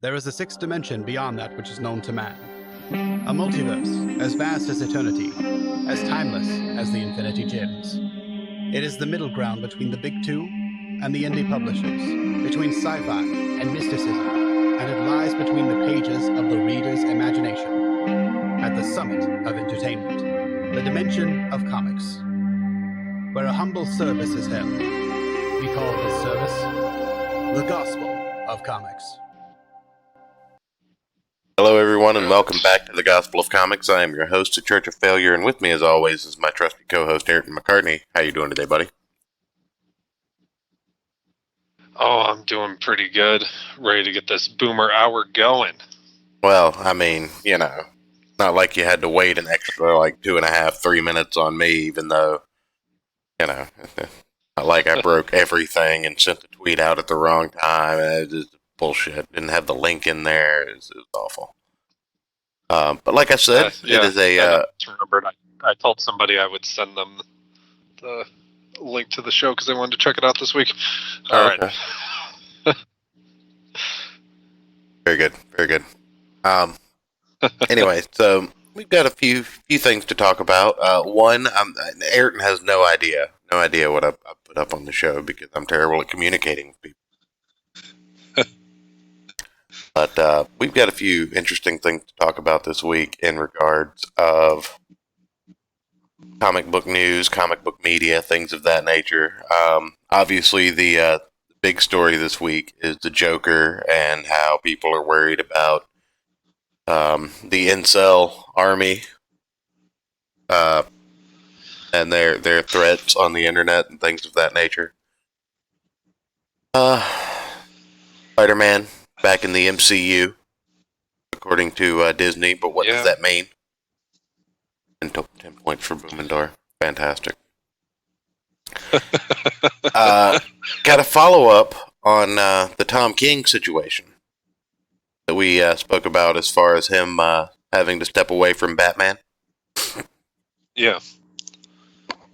There is a sixth dimension beyond that which is known to man. A multiverse as vast as eternity, as timeless as the Infinity Gems. It is the middle ground between the big two and the indie publishers, between sci-fi and mysticism, and it lies between the pages of the reader's imagination. At the summit of entertainment, the dimension of comics, where a humble service is held. We call this service the Gospel of Comics. Hello, everyone, and welcome back to the Gospel of Comics. I am your host, The Church of Failure, and with me, as always, is my trusty co-host, Ayrton McCartney. How you doing today, buddy? Oh, I'm doing pretty good. Ready to get this boomer hour going. Well, I mean, not like you had to wait an extra, 2.5, 3 minutes on me, even though, not like I broke everything and sent the tweet out at the wrong time. It is bullshit. Didn't have the link in there. It was awful. But like I said, it is a... I just remembered I told somebody I would send them the link to the show because they wanted to check it out this week. All right. Very good. Very good. Anyway, so we've got a few things to talk about. One, Ayrton has no idea what I put up on the show because I'm terrible at communicating with people. But we've got a few interesting things to talk about this week in regards of comic book news, comic book media, things of that nature. Obviously, the big story this week is the Joker and how people are worried about the incel army and their threats on the internet and things of that nature. Spider-Man back in the MCU, according to Disney, but what does that mean? 10 points for Boomendor. Fantastic. Got a follow-up on the Tom King situation that we spoke about as far as him having to step away from Batman. Yeah.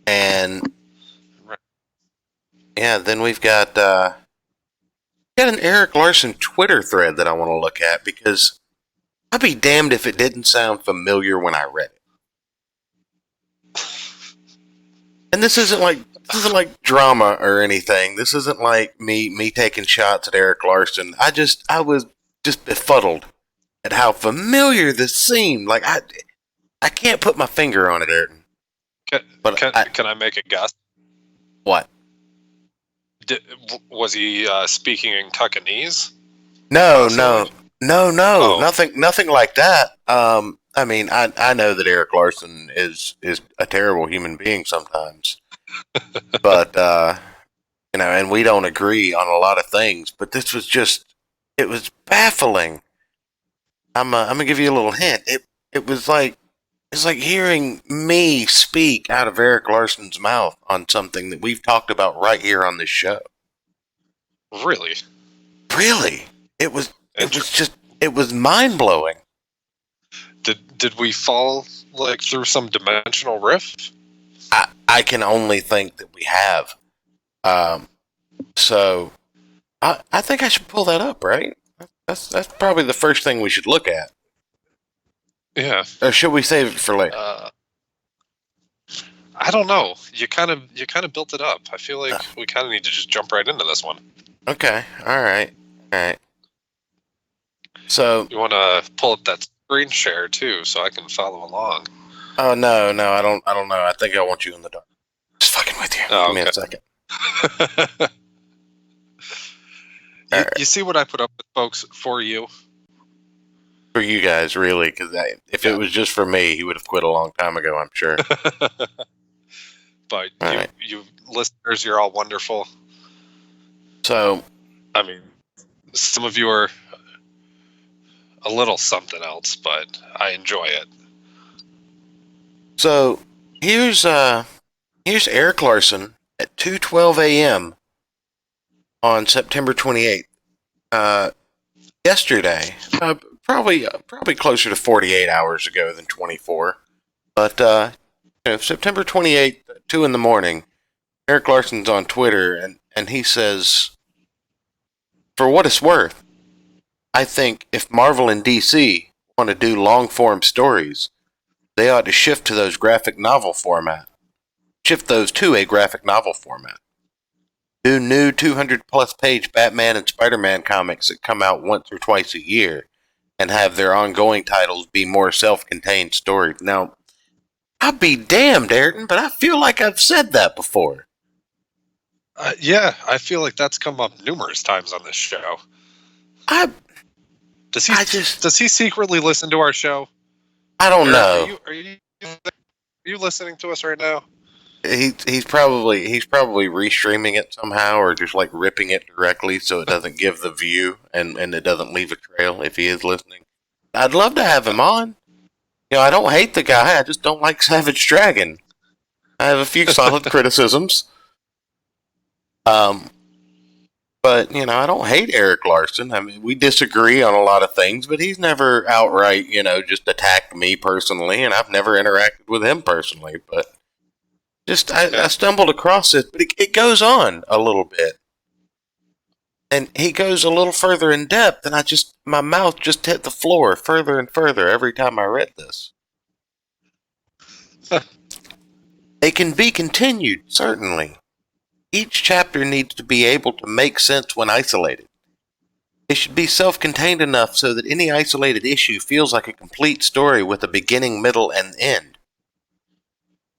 And then we've got an Erik Larsen Twitter thread that I want to look at because I'd be damned if it didn't sound familiar when I read it. And this isn't like drama or anything. This isn't like me taking shots at Erik Larsen. I was just befuddled at how familiar this seemed. Like I can't put my finger on it, Ayrton. Can I make a guess? What? Was he speaking in Cuckanese? No, Oh. nothing like that. I mean, I know that Erik Larsen is a terrible human being sometimes, but and we don't agree on a lot of things. But this was it was baffling. I'm gonna give you a little hint. It's like hearing me speak out of Erik Larsen's mouth on something that we've talked about right here on this show. Really? It was mind blowing. Did we fall through some dimensional rift? I can only think that we have. So I think I should pull that up, right? That's probably the first thing we should look at. Yeah. Or should we save it for later? I don't know. You kind of built it up. I feel like we kind of need to just jump right into this one. Okay. All right. So you want to pull up that screen share too, so I can follow along. Oh no, I don't know. I think I want you in the dark. Just fucking with you. Oh, Give me a second. You see what I put up with, folks, for you? For you guys, really, because if it was just for me, he would have quit a long time ago, I'm sure. But you listeners, you're all wonderful. So, I mean, some of you are a little something else, but I enjoy it. So here's Erik Larsen at 2:12 a.m. on September 28th. Yesterday, probably closer to 48 hours ago than 24. But September 28th, 2 in the morning, Erik Larsen's on Twitter and he says, "For what it's worth, I think if Marvel and DC want to do long form stories, they ought to shift to those graphic novel format. Shift those to a graphic novel format. Do new 200 plus page Batman and Spider-Man comics that come out once or twice a year and have their ongoing titles be more self-contained stories. Now, I'll be damned, Ayrton, but I feel like I've said that before. Yeah, I feel like that's come up numerous times on this show. Does he secretly listen to our show? I don't know. Are you listening to us right now? He's probably restreaming it somehow, or just like ripping it directly so it doesn't give the view and it doesn't leave a trail if he is listening. I'd love to have him on. You know, I don't hate the guy. I just don't like Savage Dragon. I have a few solid criticisms. But, you know, I don't hate Eric Larson. I mean, we disagree on a lot of things, but he's never outright, you know, just attacked me personally, and I've never interacted with him personally. But I stumbled across it, but it goes on a little bit. And he goes a little further in depth, and my mouth just hit the floor further and further every time I read this. It can be continued, certainly. Each chapter needs to be able to make sense when isolated. It should be self-contained enough so that any isolated issue feels like a complete story with a beginning, middle, and end.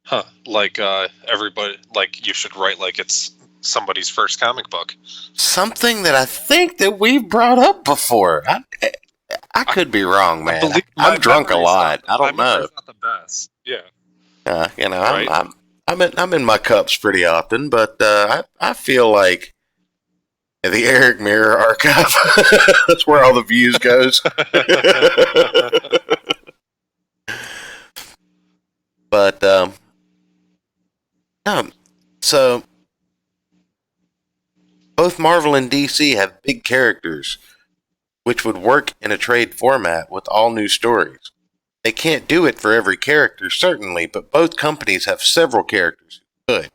Huh. Like, everybody, like, you should write like it's somebody's first comic book. Something that I think that we've brought up before. I could be wrong, man. I'm drunk a lot. I don't know. It's not the best. Yeah. You know, Right. I'm in my cups pretty often, but I feel like the Eric Mirror archive. That's where all the views goes. But so both Marvel and DC have big characters, which would work in a trade format with all new stories. They can't do it for every character, certainly, but both companies have several characters who could.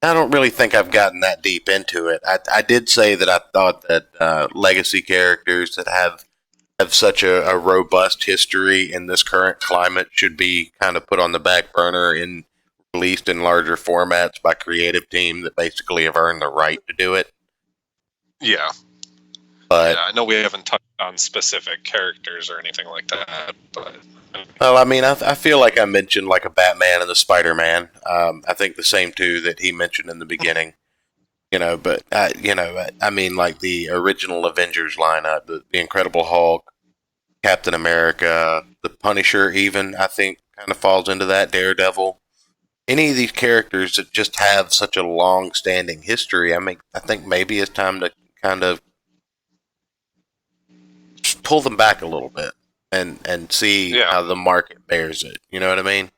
I don't really think I've gotten that deep into it. I did say that I thought that legacy characters that have such a robust history in this current climate should be kind of put on the back burner and released in larger formats by creative teams that basically have earned the right to do it. Yeah. But I know we haven't touched on specific characters or anything like that, but... Well, I mean, I feel like I mentioned like a Batman and the Spider-Man. I think the same two that he mentioned in the beginning. You know, but I mean, like the original Avengers lineup, the Incredible Hulk, Captain America, the Punisher, even I think kind of falls into that. Daredevil. Any of these characters that just have such a long-standing history. I think maybe it's time to kind of pull them back a little bit and see how the market bears it. You know what I mean?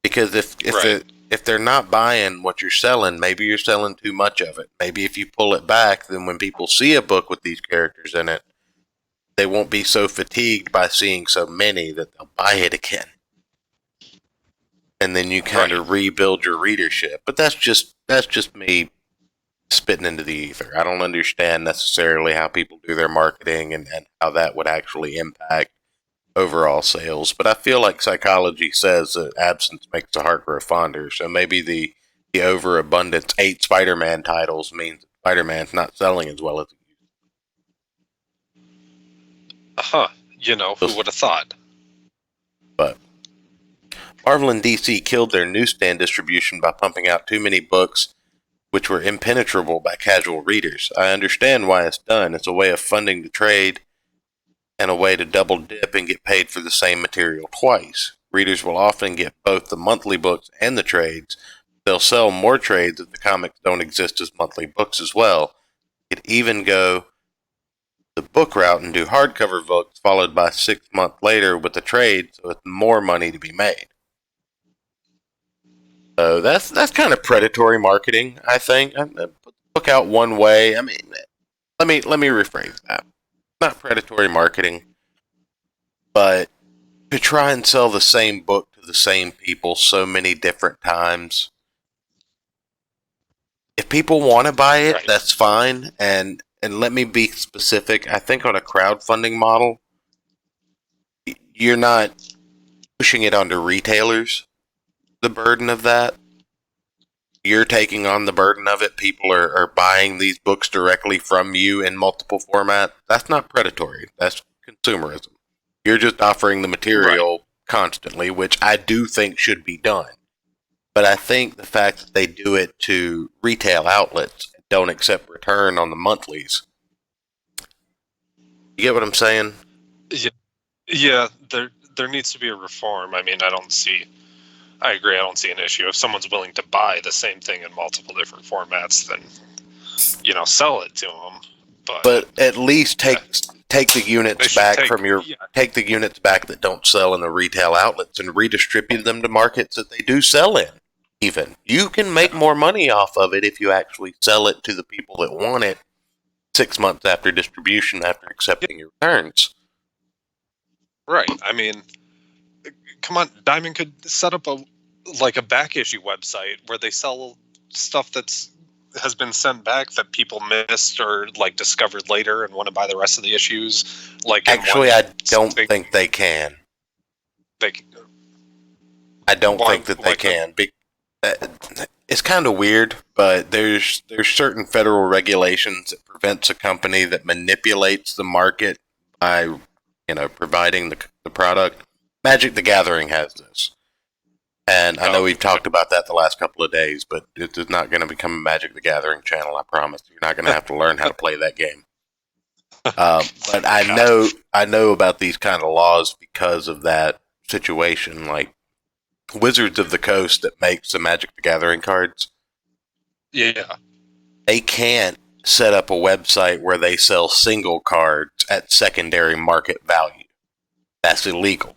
Because if they're not buying what you're selling, maybe you're selling too much of it. Maybe if you pull it back, then when people see a book with these characters in it, they won't be so fatigued by seeing so many that they'll buy it again. And then you kind of rebuild your readership. But that's just me spitting into the ether. I don't understand necessarily how people do their marketing and how that would actually impact overall sales. But I feel like psychology says that absence makes the heart grow fonder. So maybe the overabundance 8 Spider-Man titles means that Spider-Man's not selling as well as it used. You know, who would have thought? But Marvel and DC killed their newsstand distribution by pumping out too many books which were impenetrable by casual readers. I understand why it's done. It's a way of funding the trade and a way to double dip and get paid for the same material twice. Readers will often get both the monthly books and the trades. They'll sell more trades if the comics don't exist as monthly books as well. It even go the book route and do hardcover books followed by 6 months later with the trade, so it's more money to be made. So that's kind of predatory marketing, I think. Put the book out one way. I mean, let me rephrase that. Not predatory marketing, but to try and sell the same book to the same people so many different times. If people want to buy it, that's fine. And and let me be specific, I think on a crowdfunding model, you're not pushing it onto retailers, the burden of that. You're taking on the burden of it. People are buying these books directly from you in multiple formats. That's not predatory. That's consumerism. You're just offering the material constantly, which I do think should be done. But I think the fact that they do it to retail outlets and don't accept return on the monthlies. You get what I'm saying? Yeah, there needs to be a reform. I mean, I agree. I don't see an issue. If someone's willing to buy the same thing in multiple different formats, then, sell it to them. But at least take the units back take the units back that don't sell in the retail outlets and redistribute them to markets that they do sell in. Even you can make more money off of it if you actually sell it to the people that want it 6 months after distribution, after accepting your returns. Right. I mean, come on, Diamond could set up a back issue website where they sell stuff has been sent back that people missed or discovered later and want to buy the rest of the issues. Actually, I don't think they can. I don't think that they can. It's kind of weird, but there's certain federal regulations that prevents a company that manipulates the market by providing the product. Magic the Gathering has this. And I know we've talked about that the last couple of days, but it is not going to become a Magic the Gathering channel, I promise. You're not going to have to learn how to play that game. But I know about these kind of laws because of that situation. Like Wizards of the Coast that makes the Magic the Gathering cards. Yeah. They can't set up a website where they sell single cards at secondary market value. That's illegal.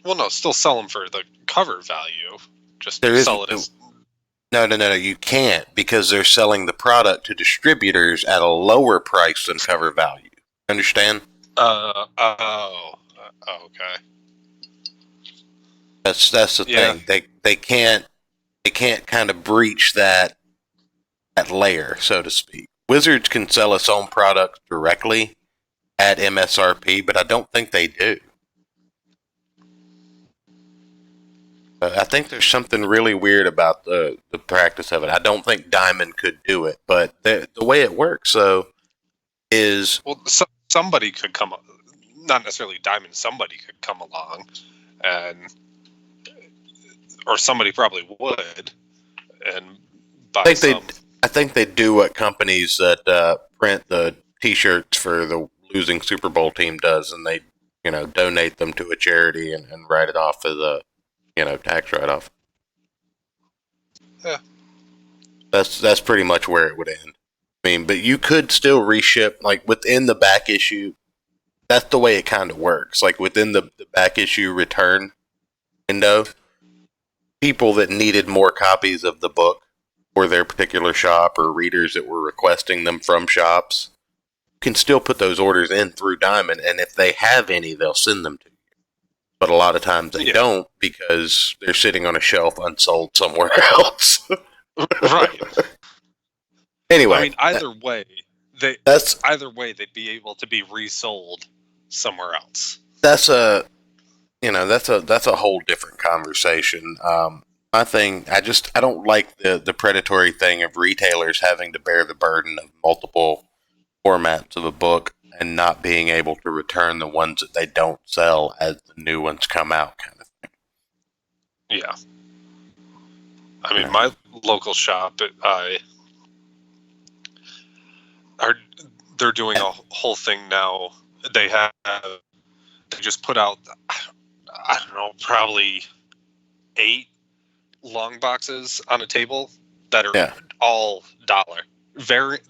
Well, no, still sell them for the cover value. Just sell it as... No, you can't, because they're selling the product to distributors at a lower price than cover value. Understand? Okay. That's the thing. They can't kind of breach that layer, so to speak. Wizards can sell its own product directly at MSRP, but I don't think they do. I think there's something really weird about the practice of it. I don't think Diamond could do it, but the way it works, though, is... Well, somebody could come... Not necessarily Diamond, somebody could come along, or somebody probably would, and buy I think they do what companies that print the T-shirts for the losing Super Bowl team does, and they, donate them to a charity and write it off as a, tax write-off. Yeah. That's pretty much where it would end. I mean, but you could still reship, within the back issue. That's the way it kind of works. Within the back issue return window, people that needed more copies of the book for their particular shop or readers that were requesting them from shops can still put those orders in through Diamond, and if they have any, they'll send them to you. But a lot of times they don't, because they're sitting on a shelf unsold somewhere else. Right. Anyway, I mean, either way, they'd be able to be resold somewhere else. That's a whole different conversation. My thing, I don't like the predatory thing of retailers having to bear the burden of multiple formats of a book and not being able to return the ones that they don't sell as the new ones come out, kind of thing. Yeah. I mean, my local shop, they're doing a whole thing now. They just put out, I don't know, probably 8 long boxes on a table that are all $1.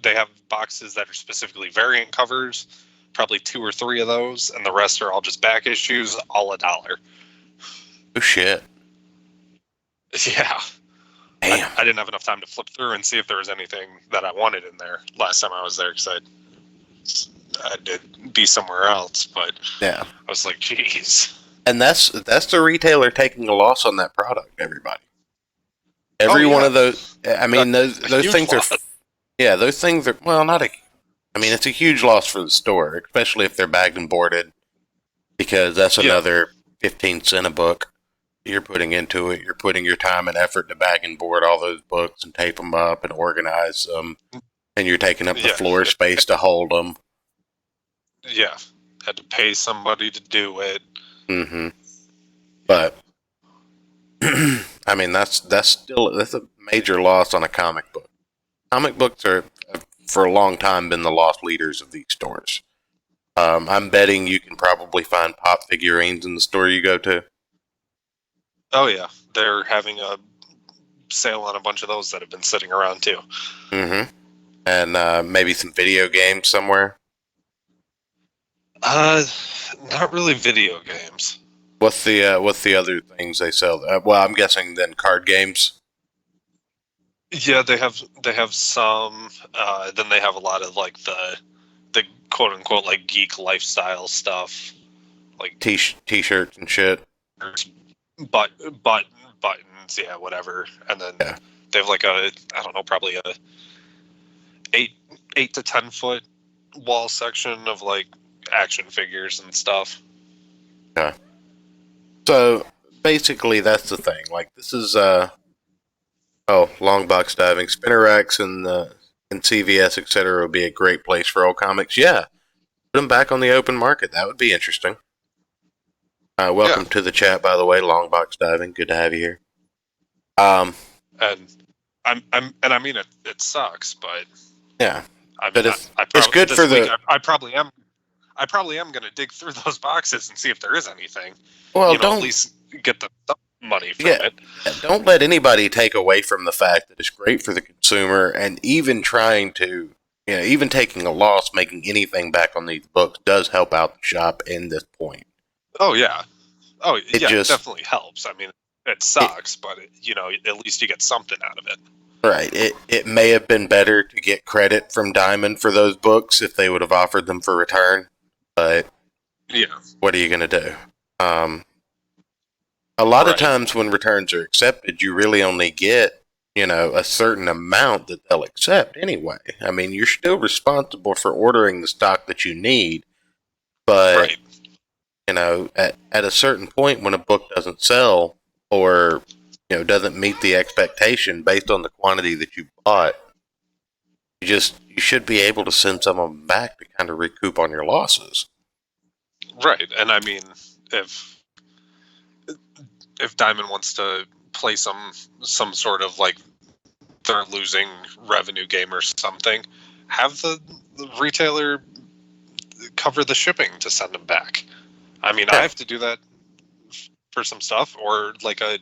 They have boxes that are specifically variant covers, probably 2 or 3 of those, and the rest are all just back issues, all $1. Oh shit! Yeah. Damn. I didn't have enough time to flip through and see if there was anything that I wanted in there last time I was there, because I had to be somewhere else. But I was like, geez. And that's the retailer taking a loss on that product, everybody. Every Oh, one yeah. of those. I mean, those Huge things are. loss. Yeah, those things are. Well, not a. I mean, it's a huge loss for the store, especially if they're bagged and boarded, because that's Yeah. another 15 cents a book you're putting into it. You're putting your time and effort to bag and board all those books and tape them up and organize them, and you're taking up the Yeah. floor space to hold them. Yeah. Had to pay somebody to do it. Mm-hmm. But I mean, that's a major loss on a comic book. Comic books are, for a long time, been the lost leaders of these stores. I'm betting you can probably find pop figurines in the store you go to. Oh, yeah. They're having a sale on a bunch of those that have been sitting around, too. Mm-hmm. And maybe some video games somewhere. Not really video games. What's the other things they sell? Well, I'm guessing then card games. Yeah, they have some. Then they have a lot of like the quote unquote like geek lifestyle stuff, like T-shirts and shit. but buttons, yeah, whatever. And then Yeah. they have like I don't know, probably a 8 to 10 foot wall section of like action figures and stuff. So basically, that's the thing. Like this is long box diving, spinner racks, and CVS, etc. would be a great place for old comics. Yeah, put them back on the open market. That would be interesting. Welcome to the chat, by the way. Long box diving, good to have you here. And I mean it sucks, but Yeah, I mean, but it's good for the. I probably am going to dig through those boxes and see if there is anything. Well, At least get the money from Yeah. it. Don't let anybody take away from the fact that it's great for the consumer, and even trying to, even taking a loss, making anything back on these books does help out the shop in this point. Oh yeah, It it just- definitely helps. I mean, it sucks, but at least you get something out of it. Right. It may have been better to get credit from Diamond for those books if they would have offered them for return, but Yeah, what are you going to do? A lot of Right. times when returns are accepted, you really only get, a certain amount that they'll accept anyway. I mean, you're still responsible for ordering the stock that you need, but, right. at a certain point when a book doesn't sell or, doesn't meet the expectation based on the quantity that you bought, you should be able to send some of them back to kind of recoup on your losses. Right, and I mean, if Diamond wants to play some sort of like they're losing revenue game or something, have the retailer cover the shipping to send them back. I mean, Yeah. I have to do that for some stuff, or like a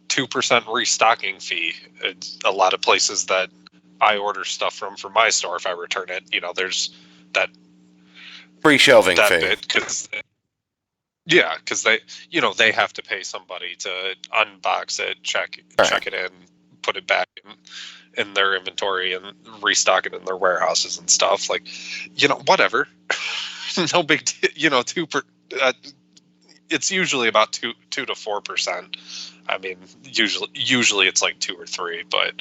2% restocking fee. It's a lot of places that I order stuff from for my store. If I return it, there's that Free shelving that fee. bit because they have to pay somebody to unbox it, check it in, put it back in their inventory and restock it in their warehouses and stuff. Like, whatever. No big deal. It's usually about 2 to 4%. I mean, usually it's like 2 or 3, but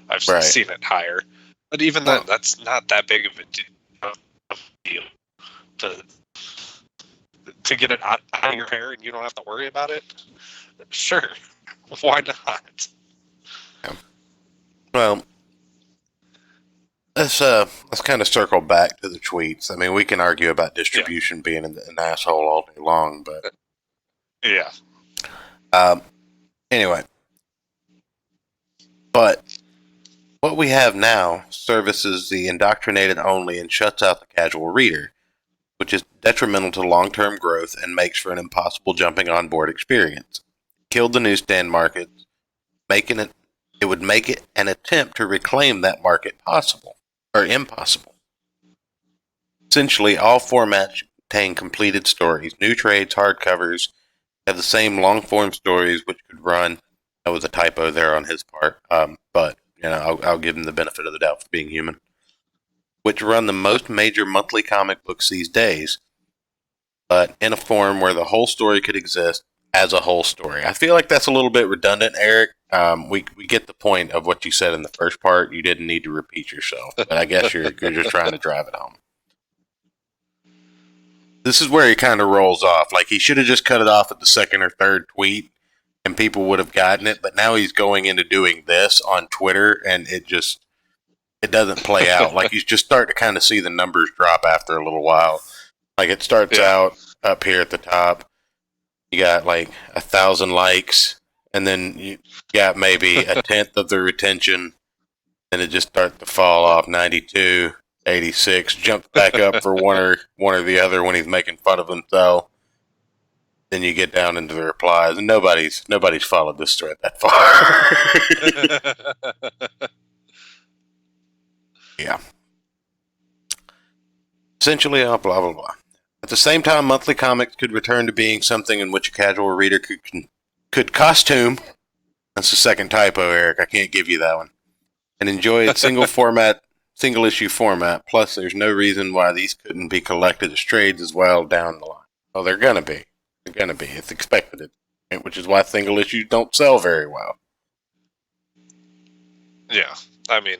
I've Right. seen it higher. But even then, that's not that big of a deal to get it out of your hair and you don't have to worry about it. Sure, why not? Well, let's kind of circle back to the tweets. I mean, we can argue about distribution being an asshole all day long, but Yeah, anyway. But what we have now services the indoctrinated only and shuts out the casual reader, which is detrimental to long-term growth and makes for an impossible jumping on board experience. Killed the newsstand market, it would make it an attempt to reclaim that market possible or impossible. Essentially, all formats contain completed stories. New trades, hardcovers have the same long-form stories, which could run. That was a typo there on his part, but I'll give him the benefit of the doubt for being human. Which run the most major monthly comic books these days, but in a form where the whole story could exist as a whole story. I feel like that's a little bit redundant, Eric. we get the point of what you said in the first part. You didn't need to repeat yourself, but I guess you're just trying to drive it home. This is where he kind of rolls off. Like, he should have just cut it off at the second or third tweet, and people would have gotten it. But now he's going into doing this on Twitter, and it doesn't play out. Like, you just start to kind of see the numbers drop after a little while. Like, it starts out up here at the top. You got like 1,000 likes, and then you got maybe a tenth of the retention, and it just starts to fall off. 92, 86, jumps back up for one or the other when he's making fun of himself. Then you get down into the replies, and nobody's followed this thread that far. Yeah. Essentially, blah blah blah. At the same time, monthly comics could return to being something in which a casual reader could costume. That's the second typo, Eric. I can't give you that one. And enjoy its single issue format. Plus, there's no reason why these couldn't be collected as trades as well down the line. Oh, they're gonna be. They're gonna be. It's expected, which is why single issues don't sell very well. Yeah, I mean,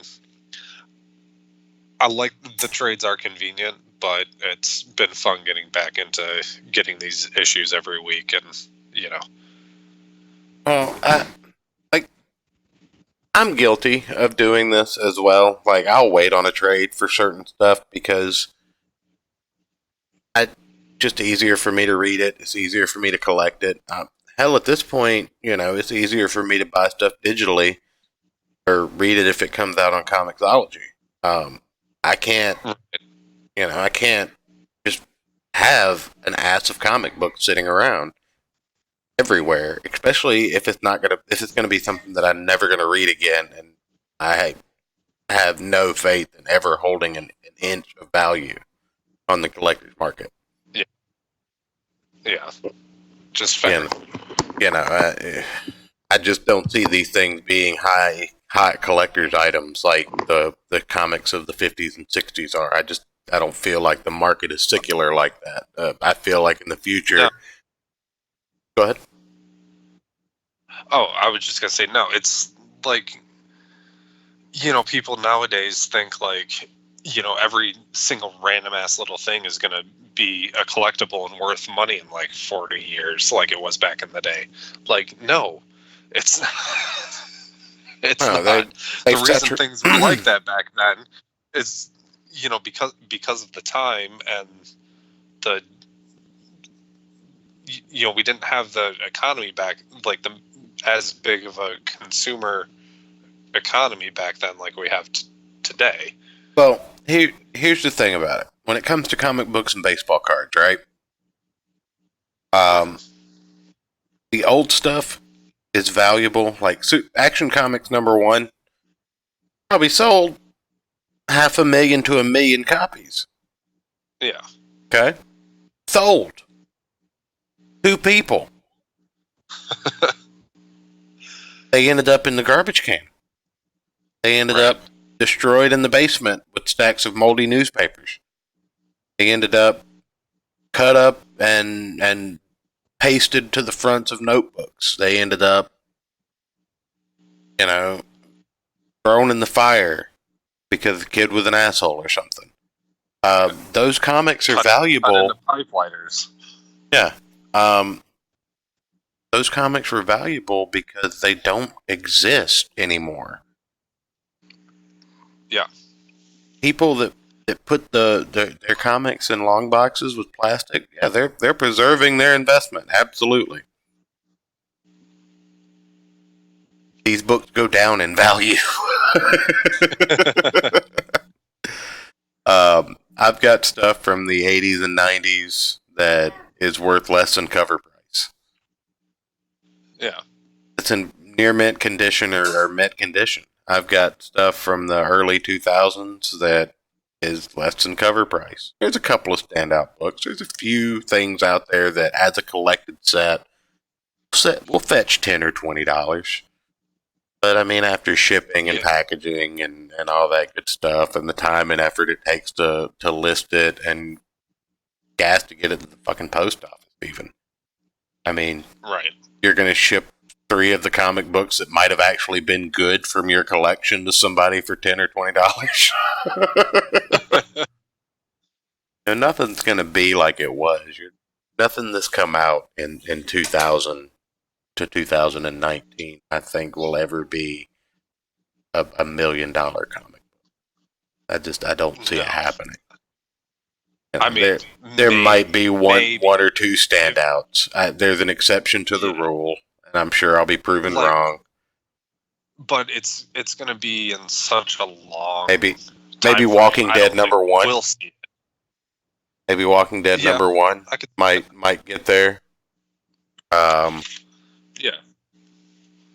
I like the trades are convenient, but it's been fun getting back into getting these issues every week, and you know. Well, I'm guilty of doing this as well. Like, I'll wait on a trade for certain stuff because it's just easier for me to read it. It's easier for me to collect it. Hell, at this point, it's easier for me to buy stuff digitally or read it if it comes out on Comixology. I can't just have an ass of comic books sitting around everywhere, especially if it's gonna be something that I'm never gonna read again, and I have no faith in ever holding an inch of value on the collector's market. Yeah, just fair. I just don't see these things being high collector's items like the comics of the 50s and 60s are. I don't feel like the market is secular like that. I feel like in the future. No. Go ahead. Oh, I was just gonna say no. It's like, people nowadays think like, every single random ass little thing is gonna be a collectible and worth money in like 40 years, like it was back in the day. Like, no, it's it's not. The reason things were like that back then is, because of the time and the, we didn't have the economy back, like as big of a consumer economy back then like we have today. Well, here's the thing about it. When it comes to comic books and baseball cards, right? The old stuff is valuable. Like Action Comics #1 probably sold 500,000 to 1 million copies. Yeah. Okay? Sold. 2 people. They ended up in the garbage can. They ended up destroyed in the basement with stacks of moldy newspapers. They ended up cut up and pasted to the fronts of notebooks. They ended up, thrown in the fire because the kid was an asshole or something. Those comics are valuable. The pipe lighters. Yeah. Those comics were valuable because they don't exist anymore. Yeah. People that put their comics in long boxes with plastic, yeah, they're preserving their investment. Absolutely. These books go down in value. I've got stuff from the 80s and 90s that is worth less than cover price. Yeah. It's in near mint condition or mint condition. I've got stuff from the early 2000s that is less than cover price. There's a couple of standout books. There's a few things out there that, as a collected set, will fetch $10 or $20. But I mean, after shipping and packaging and all that good stuff, and the time and effort it takes to list it, and gas to get it to the fucking post office, even. I mean, right. You're going to ship 3 of the comic books that might have actually been good from your collection to somebody for $10 or $20. Nothing's going to be like it was. Nothing that's come out in 2000 to 2019, I think, will ever be a $1 million comic book. I don't see it happening. I mean, there might be one or two standouts. There's an exception to the rule, and I'm sure I'll be proven wrong. But it's going to be in such a long maybe Walking Dead #1. We'll see it. Maybe Walking Dead #1 might get there. Yeah.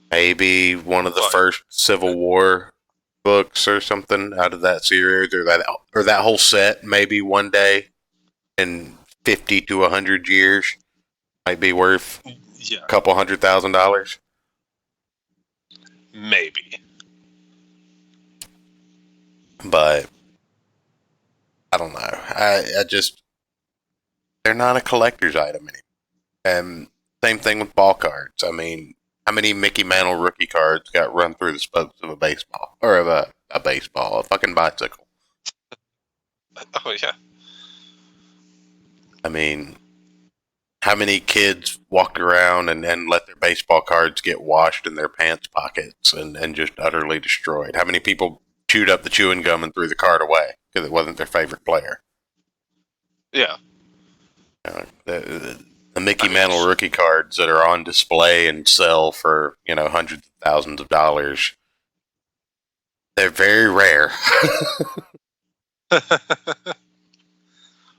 Maybe one of the first Civil War books or something out of that series, or that whole set. Maybe one day in 50 to 100 years might be worth a couple $100,000. Maybe. But I don't know. I just, they're not a collector's item anymore. And same thing with ball cards. I mean, how many Mickey Mantle rookie cards got run through the spokes of a baseball? Or of a fucking bicycle? Oh, yeah. I mean, how many kids walked around and let their baseball cards get washed in their pants pockets and just utterly destroyed? How many people chewed up the chewing gum and threw the card away because it wasn't their favorite player? Yeah. The Mickey Mantle rookie cards that are on display and sell for, hundreds of thousands of dollars, they're very rare.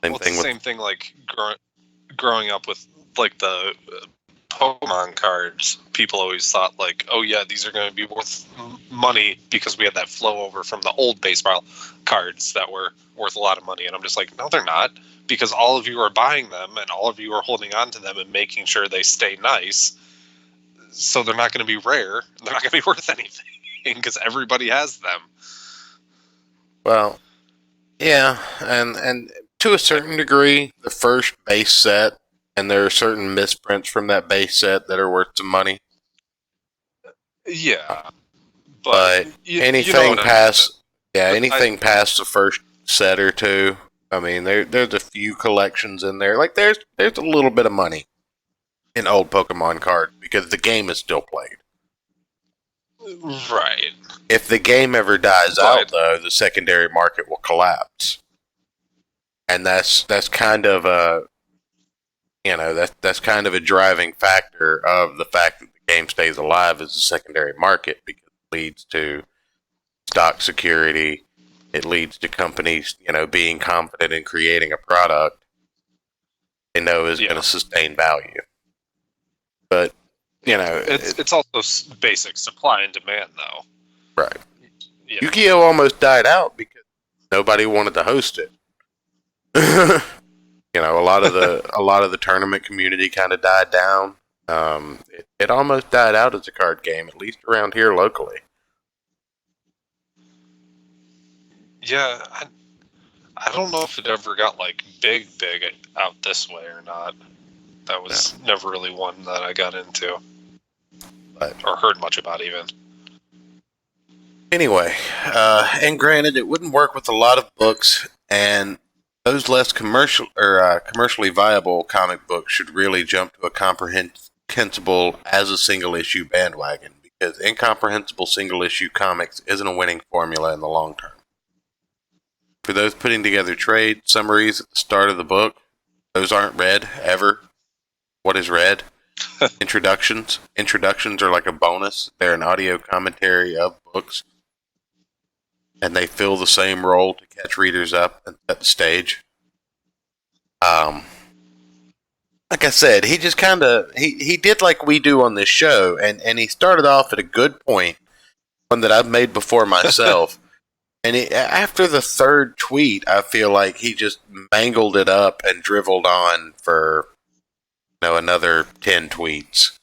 Same thing like growing up with like the Pokemon cards. People always thought like, oh yeah, these are going to be worth money because we had that flow over from the old baseball cards that were worth a lot of money. And I'm just like, no, they're not, because all of you are buying them and all of you are holding on to them and making sure they stay nice. So they're not going to be rare. They're not going to be worth anything because everybody has them. Well, yeah, and to a certain degree, the first base set, and there are certain misprints from that base set that are worth some money. Yeah, but anything past the first set or two, I mean, there's a few collections in there. Like there's a little bit of money in old Pokemon cards because the game is still played. Right. If the game ever dies out, though, the secondary market will collapse, and that's kind of a that's kind of a driving factor of the fact that the game stays alive as a secondary market, because it leads to stock security. It leads to companies, being confident in creating a product they know is going to sustain value. But it's also basic supply and demand, though. Right. Yeah. Yu-Gi-Oh! Almost died out because nobody wanted to host it. A lot of the tournament community kind of died down. It almost died out as a card game, at least around here locally. Yeah, I don't know if it ever got like big out this way or not. That was never really one that I got into, or heard much about even. Anyway, and granted, it wouldn't work with a lot of books, and those less commercially viable comic books should really jump to a comprehensible as a single issue bandwagon, because incomprehensible single issue comics isn't a winning formula in the long term. For those putting together trade summaries at the start of the book, those aren't read ever. What is read? Introductions. Introductions are like a bonus. They're an audio commentary of books, and they fill the same role to catch readers up and set the stage. Like I said, he just kind of he did like we do on this show, and he started off at a good point, one that I've made before myself. And after the third tweet, I feel like he just mangled it up and dribbled on for another 10 tweets.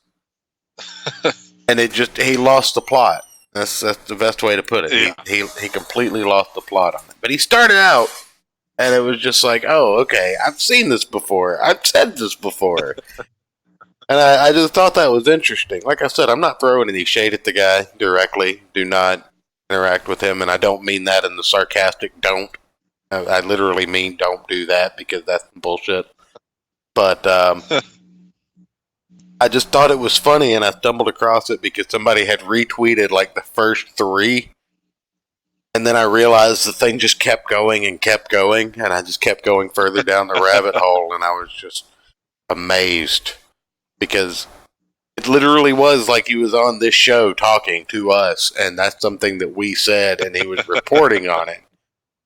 And he lost the plot. That's the best way to put it. Yeah. He completely lost the plot on it. But he started out, and it was just like, oh, okay, I've seen this before. I've said this before. And I just thought that was interesting. Like I said, I'm not throwing any shade at the guy directly. Do not interact with him, and I don't mean that in the sarcastic don't. I literally mean don't do that because that's bullshit. But I just thought it was funny, and I stumbled across it because somebody had retweeted like the first 3, and then I realized the thing just kept going, and I just kept going further down the rabbit hole, and I was just amazed because it literally was like he was on this show talking to us, and that's something that we said, and he was reporting on it.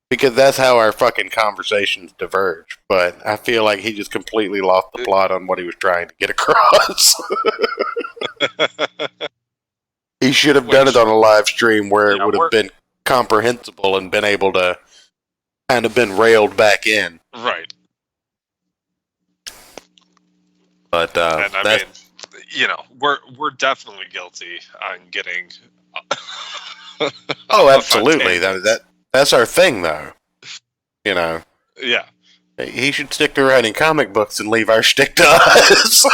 Because that's how our fucking conversations diverge. But I feel like he just completely lost the plot on what he was trying to get across. He should have done it on a live stream where it would have been comprehensible and been able to kind of been railed back in. Right. But and I mean, you know, we're definitely guilty on getting. Oh, absolutely. That's our thing, though. You know. Yeah. He should stick to writing comic books and leave our shtick to us.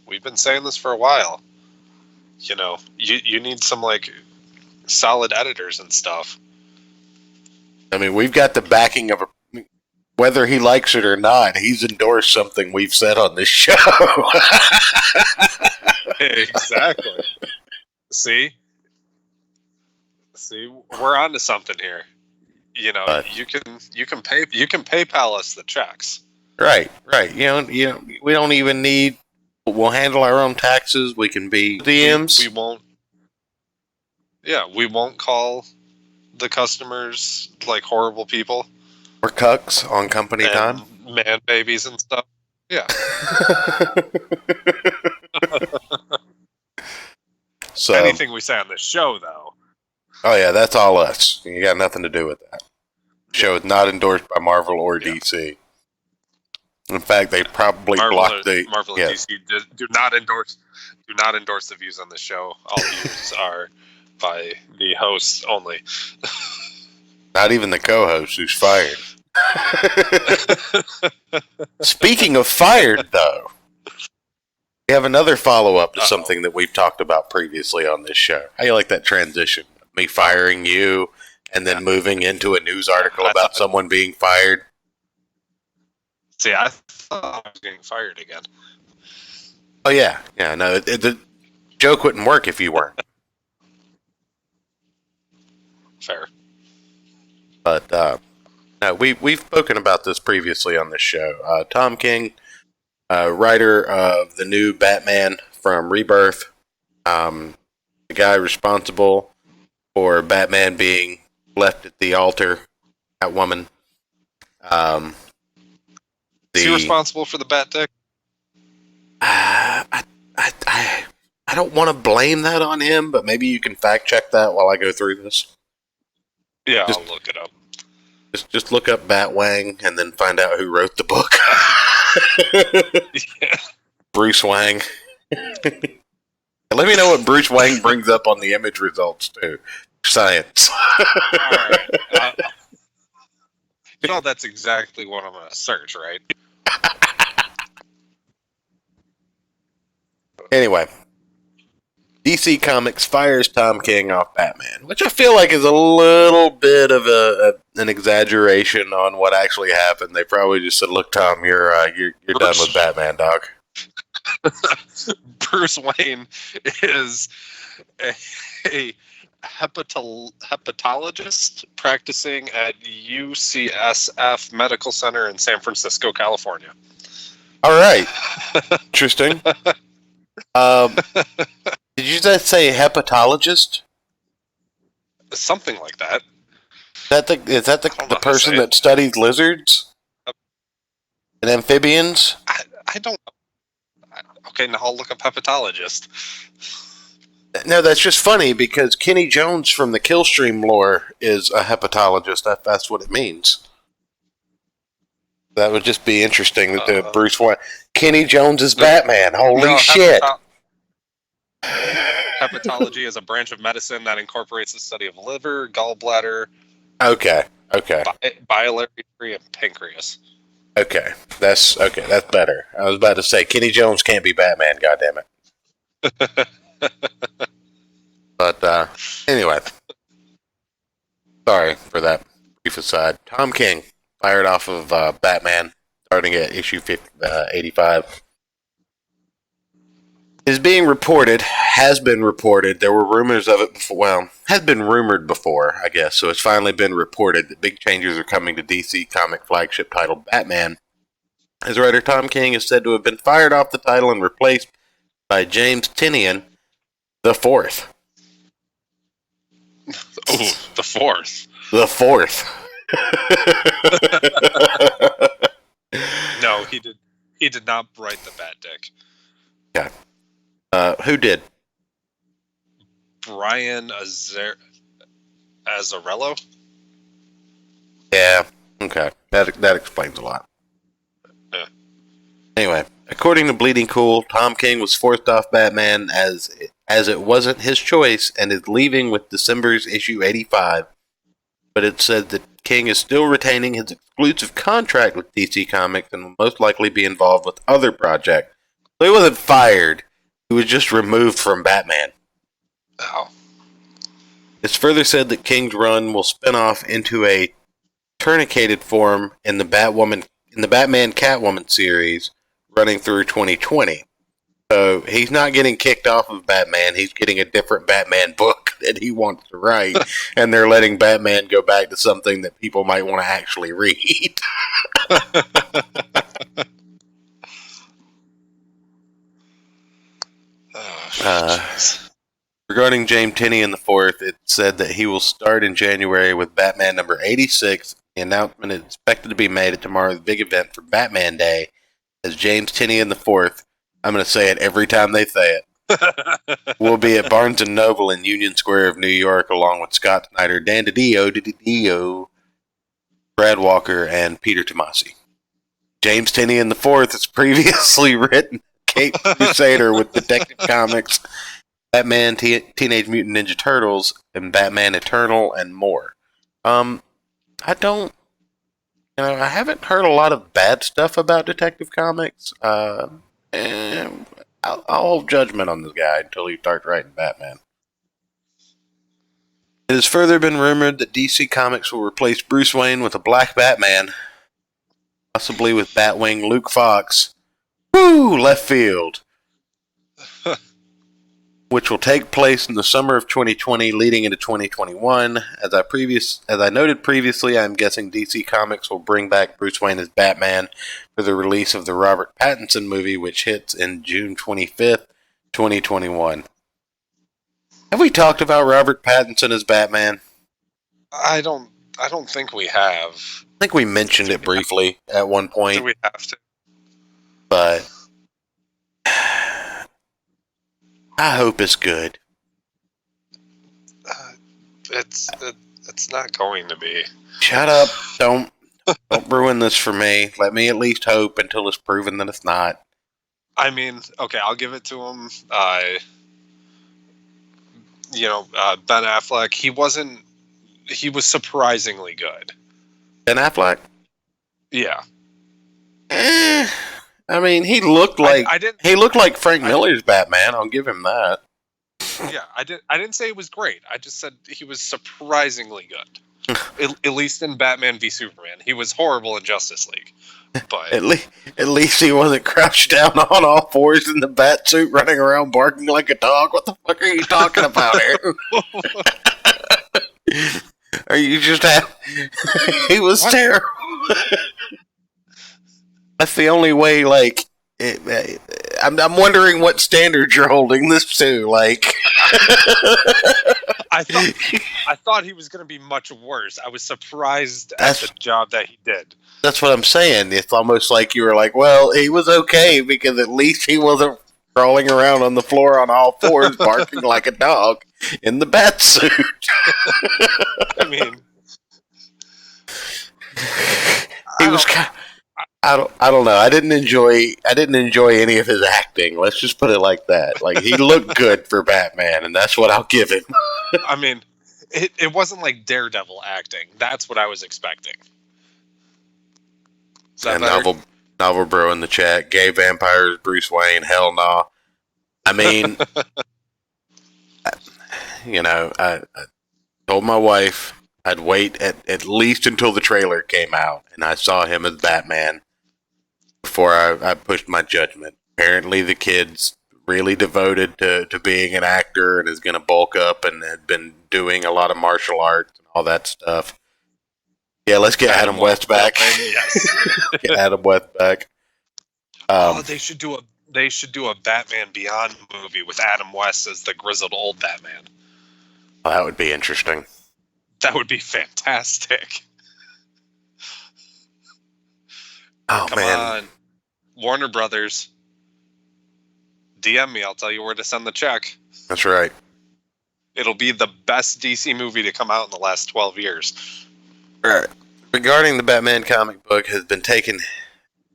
We've been saying this for a while. You know, you need some like solid editors and stuff. I mean, we've got the backing of whether he likes it or not, he's endorsed something we've said on this show. Exactly. See, we're on to something here. You know, you can PayPal us the checks. Right. You know, we don't even need. We'll handle our own taxes. We can be DMs. We won't. Yeah, we won't call the customers like horrible people. Or cucks on company time. Man babies and stuff. Yeah. So anything we say on this show, though. Oh yeah, that's all us. You got nothing to do with that. The show is not endorsed by Marvel or DC. In fact, they probably blocked the Marvel and DC do not endorse the views on the show. All views are by the hosts only. Not even the co-host, who's fired. Speaking of fired, though, we have another follow-up to something that we've talked about previously on this show. How you like that transition? Me firing you, and then moving into a news article about someone being fired? See, I thought I was getting fired again. Oh, yeah. Yeah, no, the joke wouldn't work if you weren't. Fair. But, no, we've spoken about this previously on this show. Tom King, writer of the new Batman from Rebirth, the guy responsible for Batman being left at the altar, Catwoman. Is he responsible for the Bat Dick? I don't want to blame that on him, but maybe you can fact check that while I go through this. Yeah, I'll look it up. Just look up Batwang and then find out who wrote the book. Yeah. Bruce Wang. Let me know what Bruce Wang brings up on the image results too. Science. Alright. You know that's exactly what I'm going to search, right? Anyway. DC Comics fires Tom King off Batman, which I feel like is a little bit of an exaggeration on what actually happened. They probably just said, "Look, Tom, you're done with Batman, dog." Bruce Wayne is a hepatologist practicing at UCSF Medical Center in San Francisco, California. All right, interesting. Did you just say hepatologist? Something like that. Is that the person that studies lizards and amphibians? I don't know. Okay, now I'll look up hepatologist. No, that's just funny because Kenny Jones from the Killstream lore is a hepatologist. That's what it means. That would just be interesting that the Bruce Wayne... Kenny Jones is Batman. Holy shit. Hepatology is a branch of medicine that incorporates the study of liver, gallbladder, Okay. Biliary tree and pancreas. Okay. That's better. I was about to say Kenny Jones can't be Batman, goddammit. But anyway. Sorry for that brief aside. Tom King fired off of Batman starting at issue 85. Is being reported, has been reported, there were rumors of it before, well, has been rumored before, I guess, so it's finally been reported that big changes are coming to DC comic flagship title Batman. As writer Tom King is said to have been fired off the title and replaced by James Tynion the Fourth. Oh, the fourth. The Fourth. No, he did. He did not write the Bat Dick. Okay. Who did? Brian Azzarello? Yeah. Okay. That explains a lot. Yeah. Anyway, according to Bleeding Cool, Tom King was forced off Batman as it wasn't his choice and is leaving with December's issue 85. But it said that King is still retaining his exclusive contract with DC Comics and will most likely be involved with other projects. So he wasn't fired. He was just removed from Batman. Oh. It's further said that King's run will spin off into a tourniqueted form in the Batman Catwoman series running through 2020. So he's not getting kicked off of Batman. He's getting a different Batman book that he wants to write, and they're letting Batman go back to something that people might want to actually read. Regarding James Tynion IV, it said that he will start in January with Batman number 86. The announcement is expected to be made at tomorrow's big event for Batman Day, as James Tynion IV, I'm going to say it every time they say it, will be at Barnes & Noble in Union Square of New York, along with Scott Snyder, Dan DiDio, Brad Walker, and Peter Tomasi. James Tynion IV has previously written Cape Crusader with Detective Comics, Batman, Teenage Mutant Ninja Turtles, and Batman Eternal, and more. I haven't heard a lot of bad stuff about Detective Comics. I'll hold judgment on this guy until he starts writing Batman. It has further been rumored that DC Comics will replace Bruce Wayne with a black Batman, possibly with Batwing Luke Fox. Woo! Left field. Which will take place in the summer of 2020, leading into 2021. As I noted previously, I'm guessing DC Comics will bring back Bruce Wayne as Batman for the release of the Robert Pattinson movie, which hits in June 25th, 2021. Have we talked about Robert Pattinson as Batman? I don't think we have. I think we mentioned it briefly at one point. Do we have to? But I hope it's good. It's not going to be. Shut up! Don't ruin this for me. Let me at least hope until it's proven that it's not. I mean, okay, I'll give it to him. Ben Affleck. He was surprisingly good. Ben Affleck? Yeah. I mean, he looked like he looked like Frank Miller's Batman. I'll give him that. Yeah, I didn't say it was great. I just said he was surprisingly good. at least in Batman v Superman, he was horrible in Justice League. But at least he wasn't crouched down on all fours in the bat suit, running around barking like a dog. What the fuck are you talking about, Aaron? Are you just he was terrible. That's the only way, like, I'm wondering what standards you're holding this to, like. I thought he was going to be much worse. I was surprised at the job that he did. That's what I'm saying. It's almost like you were like, well, he was okay because at least he wasn't crawling around on the floor on all fours barking like a dog in the bat suit. I mean, he was kind of, I don't know. I didn't enjoy any of his acting. Let's just put it like that. Like, he looked good for Batman, and that's what I'll give him. I mean, it wasn't like Daredevil acting. That's what I was expecting. Is that And better? novel bro in the chat. Gay vampires, Bruce Wayne. Hell no. I mean, I told my wife I'd wait at least until the trailer came out and I saw him as Batman before I pushed my judgment. Apparently, the kid's really devoted to being an actor and is going to bulk up and had been doing a lot of martial arts and all that stuff. Yeah, let's get Adam West back. Yes. Get Adam West back. They should do a Batman Beyond movie with Adam West as the grizzled old Batman. That would be interesting. That would be fantastic. Oh, Come man. on. Warner Brothers. DM me, I'll tell you where to send the check. That's right. It'll be the best DC movie to come out in the last 12 years. Right. Regarding the Batman comic book, has been taking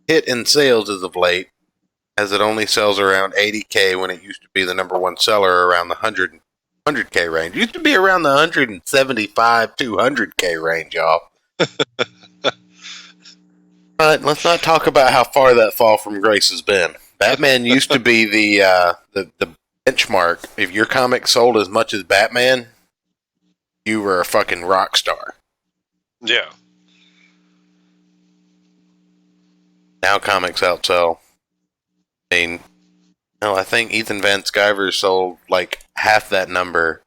hit in sales as of late, as it only sells around 80K when it used to be the number one seller around the 100K range. It used to be around the 175, 200K range, y'all. But let's not talk about how far that fall from grace has been. Batman used to be the benchmark. If your comic sold as much as Batman, you were a fucking rock star. Yeah. Now comics outsell. I mean, no, I think Ethan Van Sciver sold like half that number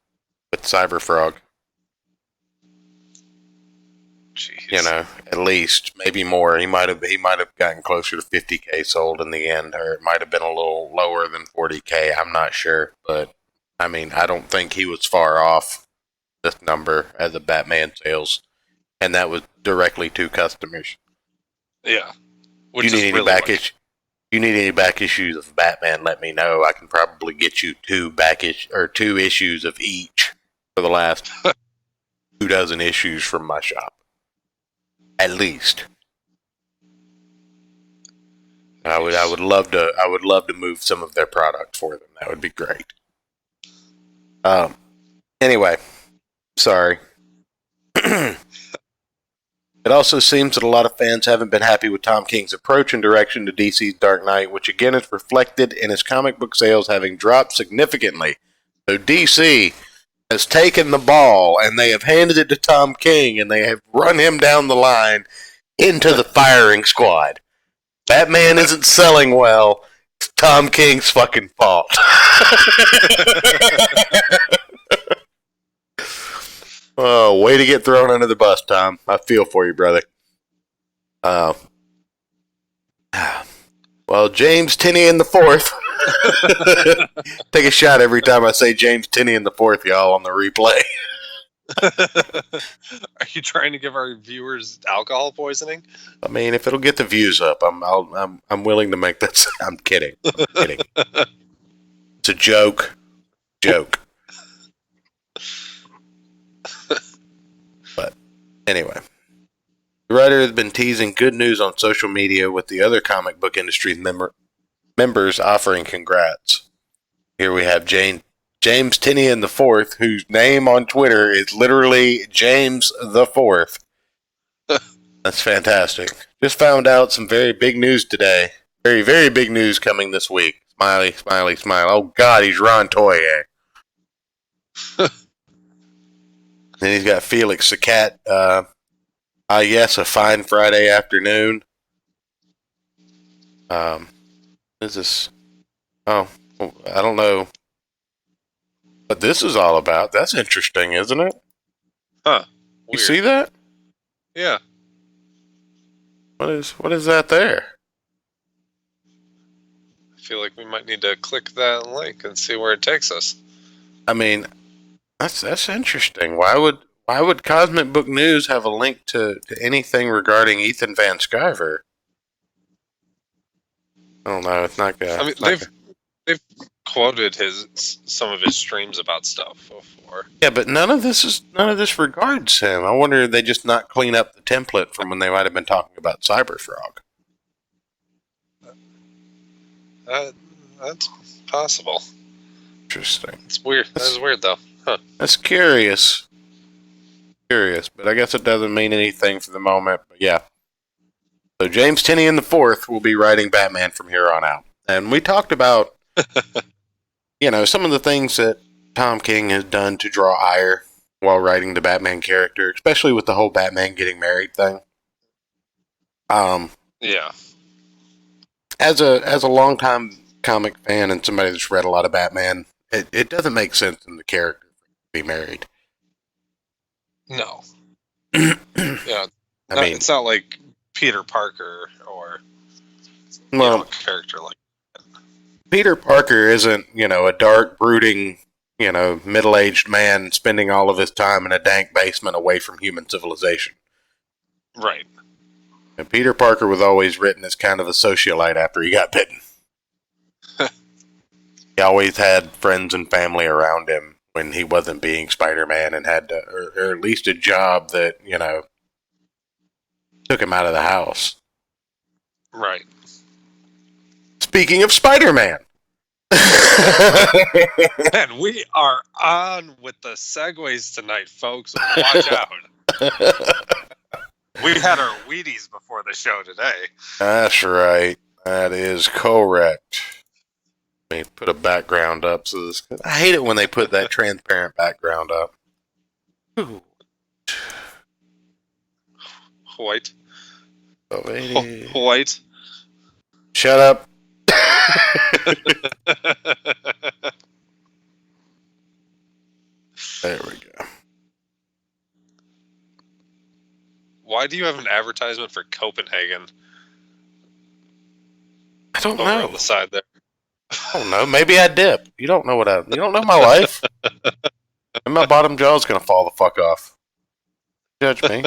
with Cyberfrog. Jeez. You know, at least maybe more. He might have gotten closer to 50K sold in the end, or it might have been a little lower than 40K. I'm not sure, but I mean, I don't think he was far off this number as a Batman sales, and that was directly to customers. Yeah. You need any back issue? You need any back issues of Batman? Let me know. I can probably get you two issues of each for the last 24 issues from my shop, at least. I would love to move some of their product for them. That would be great. Anyway, sorry. It also seems that a lot of fans haven't been happy with Tom King's approach and direction to DC's Dark Knight, which again is reflected in his comic book sales having dropped significantly. So DC has taken the ball and they have handed it to Tom King and they have run him down the line into the firing squad. Batman isn't selling well. It's Tom King's fucking fault. Oh, way to get thrown under the bus, Tom. I feel for you, brother. Well, James Tinian the Fourth. Take a shot every time I say James Tinian the Fourth, y'all, on the replay. Are you trying to give our viewers alcohol poisoning? I mean, if it'll get the views up, I'm willing to make that. I'm kidding. I'm kidding. It's a joke. But anyway, the writer has been teasing good news on social media, with the other comic book industry members offering congrats. Here we have James Tinian the Fourth, whose name on Twitter is literally James the Fourth. That's fantastic. Just found out some very big news today. Very, very big news coming this week. Smiley, smiley, smile. Oh God, he's Ron Toye. Then he's got Felix the Cat. Yes, a fine Friday afternoon. What is this? Oh, I don't know what this is all about. That's interesting, isn't it? Huh. You Weird. see that? Yeah. What is that there? I feel like we might need to click that link and see where it takes us. I mean, that's interesting. Why would Cosmic Book News have a link to anything regarding Ethan Van Sciver? I don't know. It's not good. I mean, they've quoted some of his streams about stuff before. Yeah, but none of this regards him. I wonder if they just not clean up the template from when they might have been talking about Cyberfrog. That's possible. Interesting. It's weird. That is weird, though. Huh. That's curious. curious, but I guess it doesn't mean anything for the moment. But yeah. So James Tynion IV will be writing Batman from here on out. And we talked about, some of the things that Tom King has done to draw ire while writing the Batman character, especially with the whole Batman getting married thing. Yeah. As a longtime comic fan and somebody that's read a lot of Batman, it doesn't make sense in the character to be married. No. Yeah. It's not like Peter Parker or a character like that. Peter Parker isn't, a dark, brooding, middle-aged man spending all of his time in a dank basement away from human civilization. Right. And Peter Parker was always written as kind of a socialite after he got bitten. He always had friends and family around him when he wasn't being Spider-Man and had to, or at least a job that, took him out of the house. Right. Speaking of Spider-Man. Man, we are on with the segues tonight, folks. Watch out. We had our Wheaties before the show today. That's right. That is correct. Let me put a background up. I hate it when they put that transparent background up. Ooh. White. Oh, White. Shut up. There we go. Why do you have an advertisement for Copenhagen? I don't over know. On the side there. I don't know. Maybe I dip. You don't know you don't know my life. And my bottom jaw's gonna fall the fuck off. Judge me.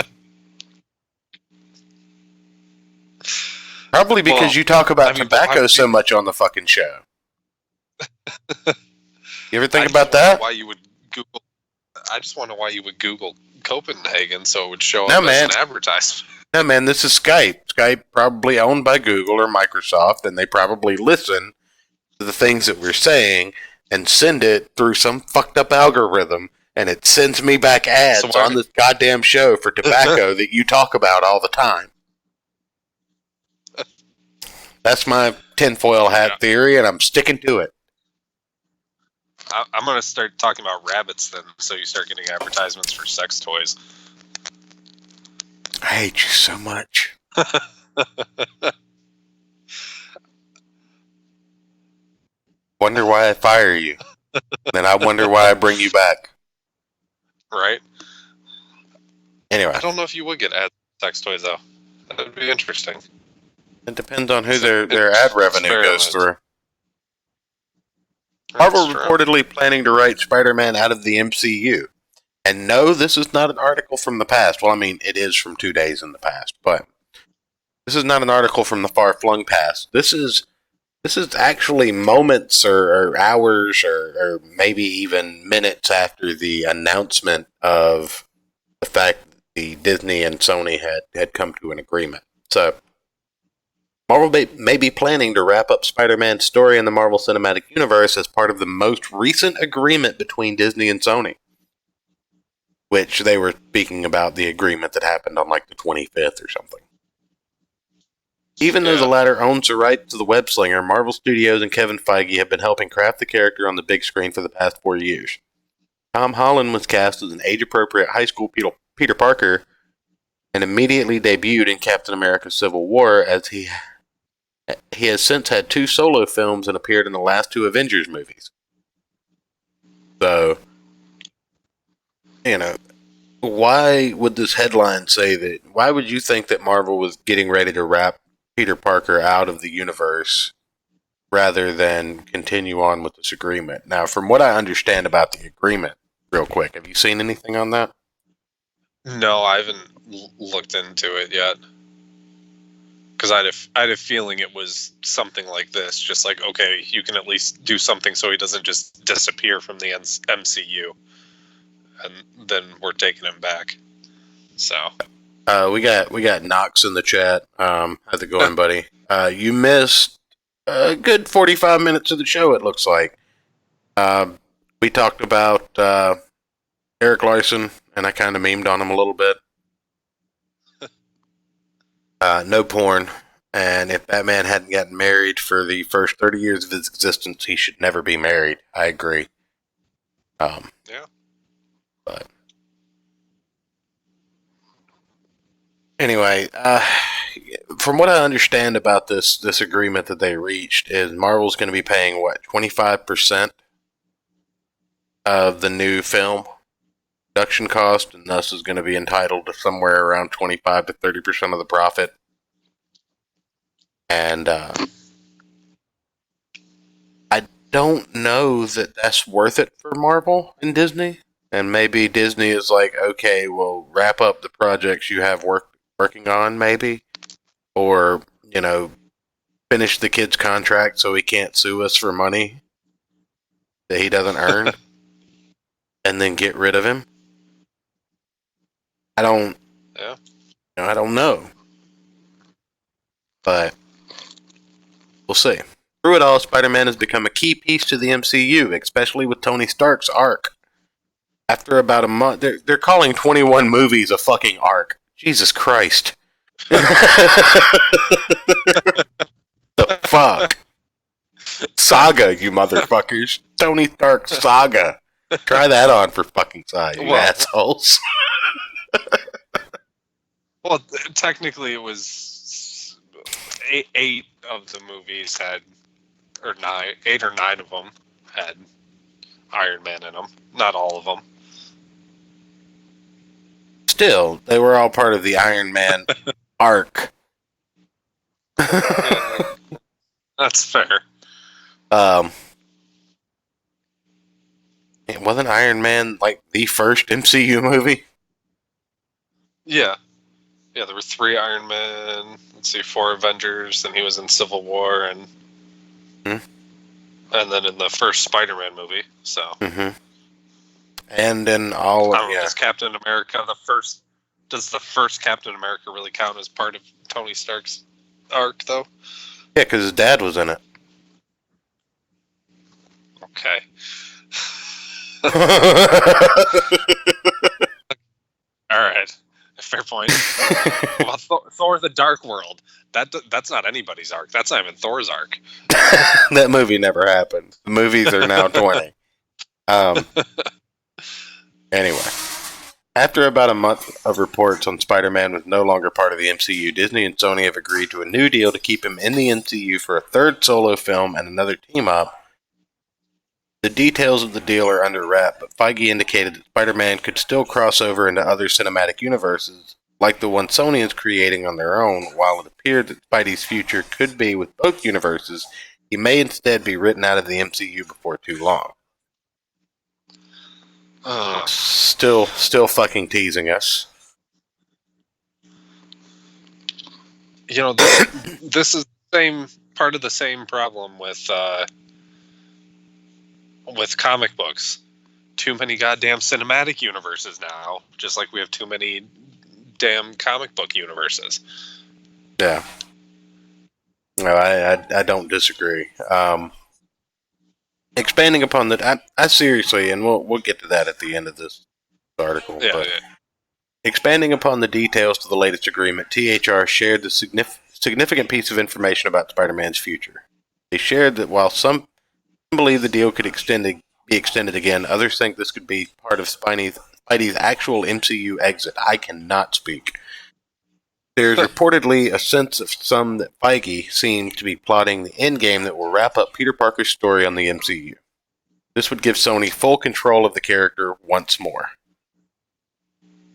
Probably because you talk about tobacco so much on the fucking show. You ever think about that? Why you would Google? I just wonder why you would Google Copenhagen so it would show up as an advertisement. No, man, this is Skype. Skype probably owned by Google or Microsoft, and they probably listen to the things that we're saying and send it through some fucked up algorithm, and it sends me back ads on this goddamn show for tobacco that you talk about all the time. That's my tinfoil hat theory, and I'm sticking to it. I'm going to start talking about rabbits then, so you start getting advertisements for sex toys. I hate you so much. Wonder why I fire you. Then I wonder why I bring you back. Right? Anyway. I don't know if you would get ad sex toys, though. That would be interesting. It depends on who their ad revenue goes through. Marvel reportedly planning to write Spider-Man out of the MCU. And no, this is not an article from the past. Well, I mean, it is from 2 days in the past, but this is not an article from the far-flung past. This is actually moments or hours or maybe even minutes after the announcement of the fact that the Disney and Sony had come to an agreement. So Marvel may be planning to wrap up Spider-Man's story in the Marvel Cinematic Universe as part of the most recent agreement between Disney and Sony. Which they were speaking about the agreement that happened on like the 25th or something. Even though the latter owns the rights to the web slinger, Marvel Studios and Kevin Feige have been helping craft the character on the big screen for the past 4 years. Tom Holland was cast as an age-appropriate high school Peter Parker and immediately debuted in Captain America Civil War as he has since had 2 solo films and appeared in the last 2 Avengers movies. So, why would this headline say that? Why would you think that Marvel was getting ready to wrap Peter Parker out of the universe rather than continue on with this agreement? Now, from what I understand about the agreement, real quick, have you seen anything on that? No, I haven't looked into it yet. Because I had a feeling it was something like this. Just like, okay, you can at least do something so he doesn't just disappear from the MCU. And then we're taking him back. So we got Knox in the chat. How's it going, buddy? You missed a good 45 minutes of the show, it looks like. We talked about Eric Larson and I kind of memed on him a little bit. No porn. And if Batman hadn't gotten married for the first 30 years of his existence, he should never be married. I agree. Yeah. But anyway, from what I understand about this agreement that they reached, is Marvel's going to be paying, what, 25% of the new film production cost, and thus is going to be entitled to somewhere around 25 to 30% of the profit. And I don't know that that's worth it for Marvel and Disney. And maybe Disney is like, okay, well, wrap up the projects you have working on, maybe. Or, finish the kid's contract so he can't sue us for money that he doesn't earn. And then get rid of him. I don't know. But we'll see. Through it all, Spider-Man has become a key piece to the MCU, especially with Tony Stark's arc. After about a month, they're calling 21 movies a fucking arc. Jesus Christ. The fuck? Saga, you motherfuckers. Tony Stark Saga. Try that on for fucking size, you assholes. Well, technically it was eight of the movies had, or 8 or 9 of them had Iron Man in them. Not all of them. Still, they were all part of the Iron Man arc. Yeah, that's fair. Wasn't Iron Man like the first MCU movie? Yeah. Yeah, there were 3 Iron Men, 4 Avengers, and he was in Civil War, and then in the first Spider-Man movie, so. Mm-hmm. And then all of, does Captain America, does the first Captain America really count as part of Tony Stark's arc, though? Yeah, because his dad was in it. Okay. Alright. Fair point. Well, Thor: The Dark World. That's not anybody's arc. That's not even Thor's arc. That movie never happened. The movies are now 20. Anyway. After about a month of reports on Spider-Man was no longer part of the MCU, Disney and Sony have agreed to a new deal to keep him in the MCU for a third solo film and another team-up. The details of the deal are under wrap, but Feige indicated that Spider-Man could still cross over into other cinematic universes, like the one Sony is creating on their own. While it appeared that Spidey's future could be with both universes, he may instead be written out of the MCU before too long. Still fucking teasing us. This is part of the same problem with comic books. Too many goddamn cinematic universes now, just like we have too many damn comic book universes. Yeah. No, I don't disagree. Expanding upon that, I seriously, and we'll get to that at the end of this article. Yeah, but expanding upon the details to the latest agreement, THR shared the significant piece of information about Spider-Man's future. They shared that while some believe the deal could be extended again, others think this could be part of Spidey's actual MCU exit. I cannot speak. There's reportedly a sense of some that Feige seems to be plotting the endgame that will wrap up Peter Parker's story on the MCU. This would give Sony full control of the character once more.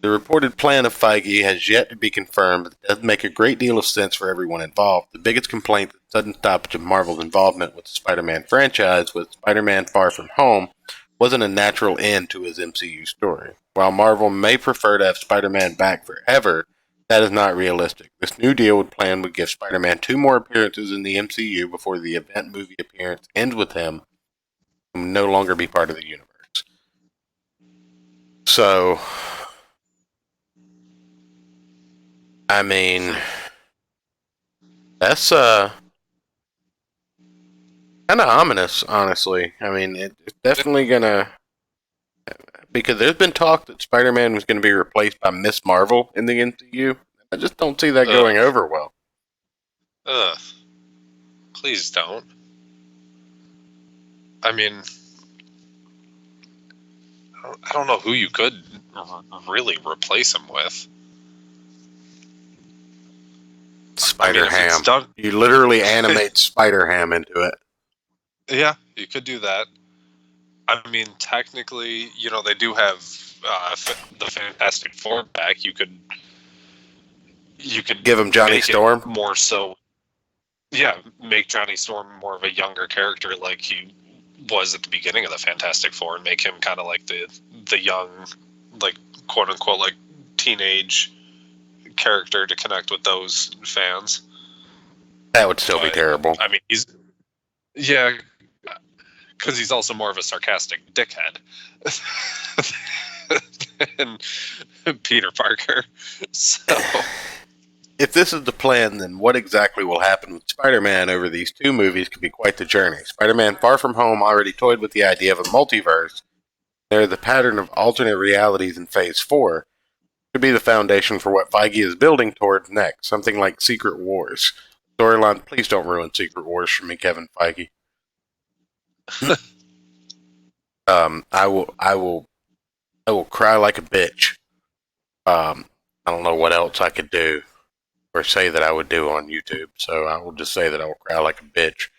The reported plan of Feige has yet to be confirmed, but it does make a great deal of sense for everyone involved. The biggest complaint that sudden stoppage of Marvel's involvement with the Spider-Man franchise with Spider-Man Far From Home wasn't a natural end to his MCU story. While Marvel may prefer to have Spider-Man back forever, that is not realistic. This new deal would give Spider-Man 2 more appearances in the MCU before the event movie appearance ends with him and will no longer be part of the universe. So, I mean, that's kind of ominous, honestly. I mean, it's definitely gonna because there's been talk that Spider-Man was going to be replaced by Miss Marvel in the MCU. I just don't see that going over well. Ugh. Please don't. I mean, I don't know who you could really replace him with. Spider-Ham. Done, You literally animate Spider-Ham into it. yeah, you could do that. I mean, technically, they do have the Fantastic Four back. You could Give him Johnny make Storm. it more so. Yeah, make Johnny Storm more of a younger character, like he was at the beginning of the Fantastic Four, and make him kind of like the young, like quote unquote, like teenage character to connect with those fans. That would still be terrible. I mean, because he's also more of a sarcastic dickhead than Peter Parker. So, if this is the plan, then what exactly will happen with Spider-Man over these two movies could be quite the journey. Spider-Man Far From Home already toyed with the idea of a multiverse. There, the pattern of alternate realities in Phase 4 could be the foundation for what Feige is building towards next, something like Secret Wars. Storyline, please don't ruin Secret Wars for me, Kevin Feige. I will cry like a bitch. I don't know what else I could do or say that I would do on YouTube, so I will just say that I will cry like a bitch.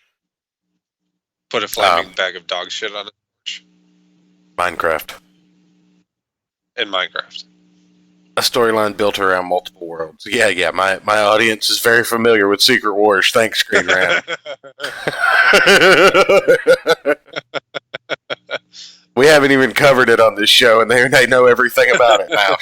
put a flaming bag of dog shit on it. Minecraft. In Minecraft. A storyline built around multiple worlds. Yeah, my audience is very familiar with Secret Wars. Thanks, Screen Rant. We haven't even covered it on this show, and they know everything about it now.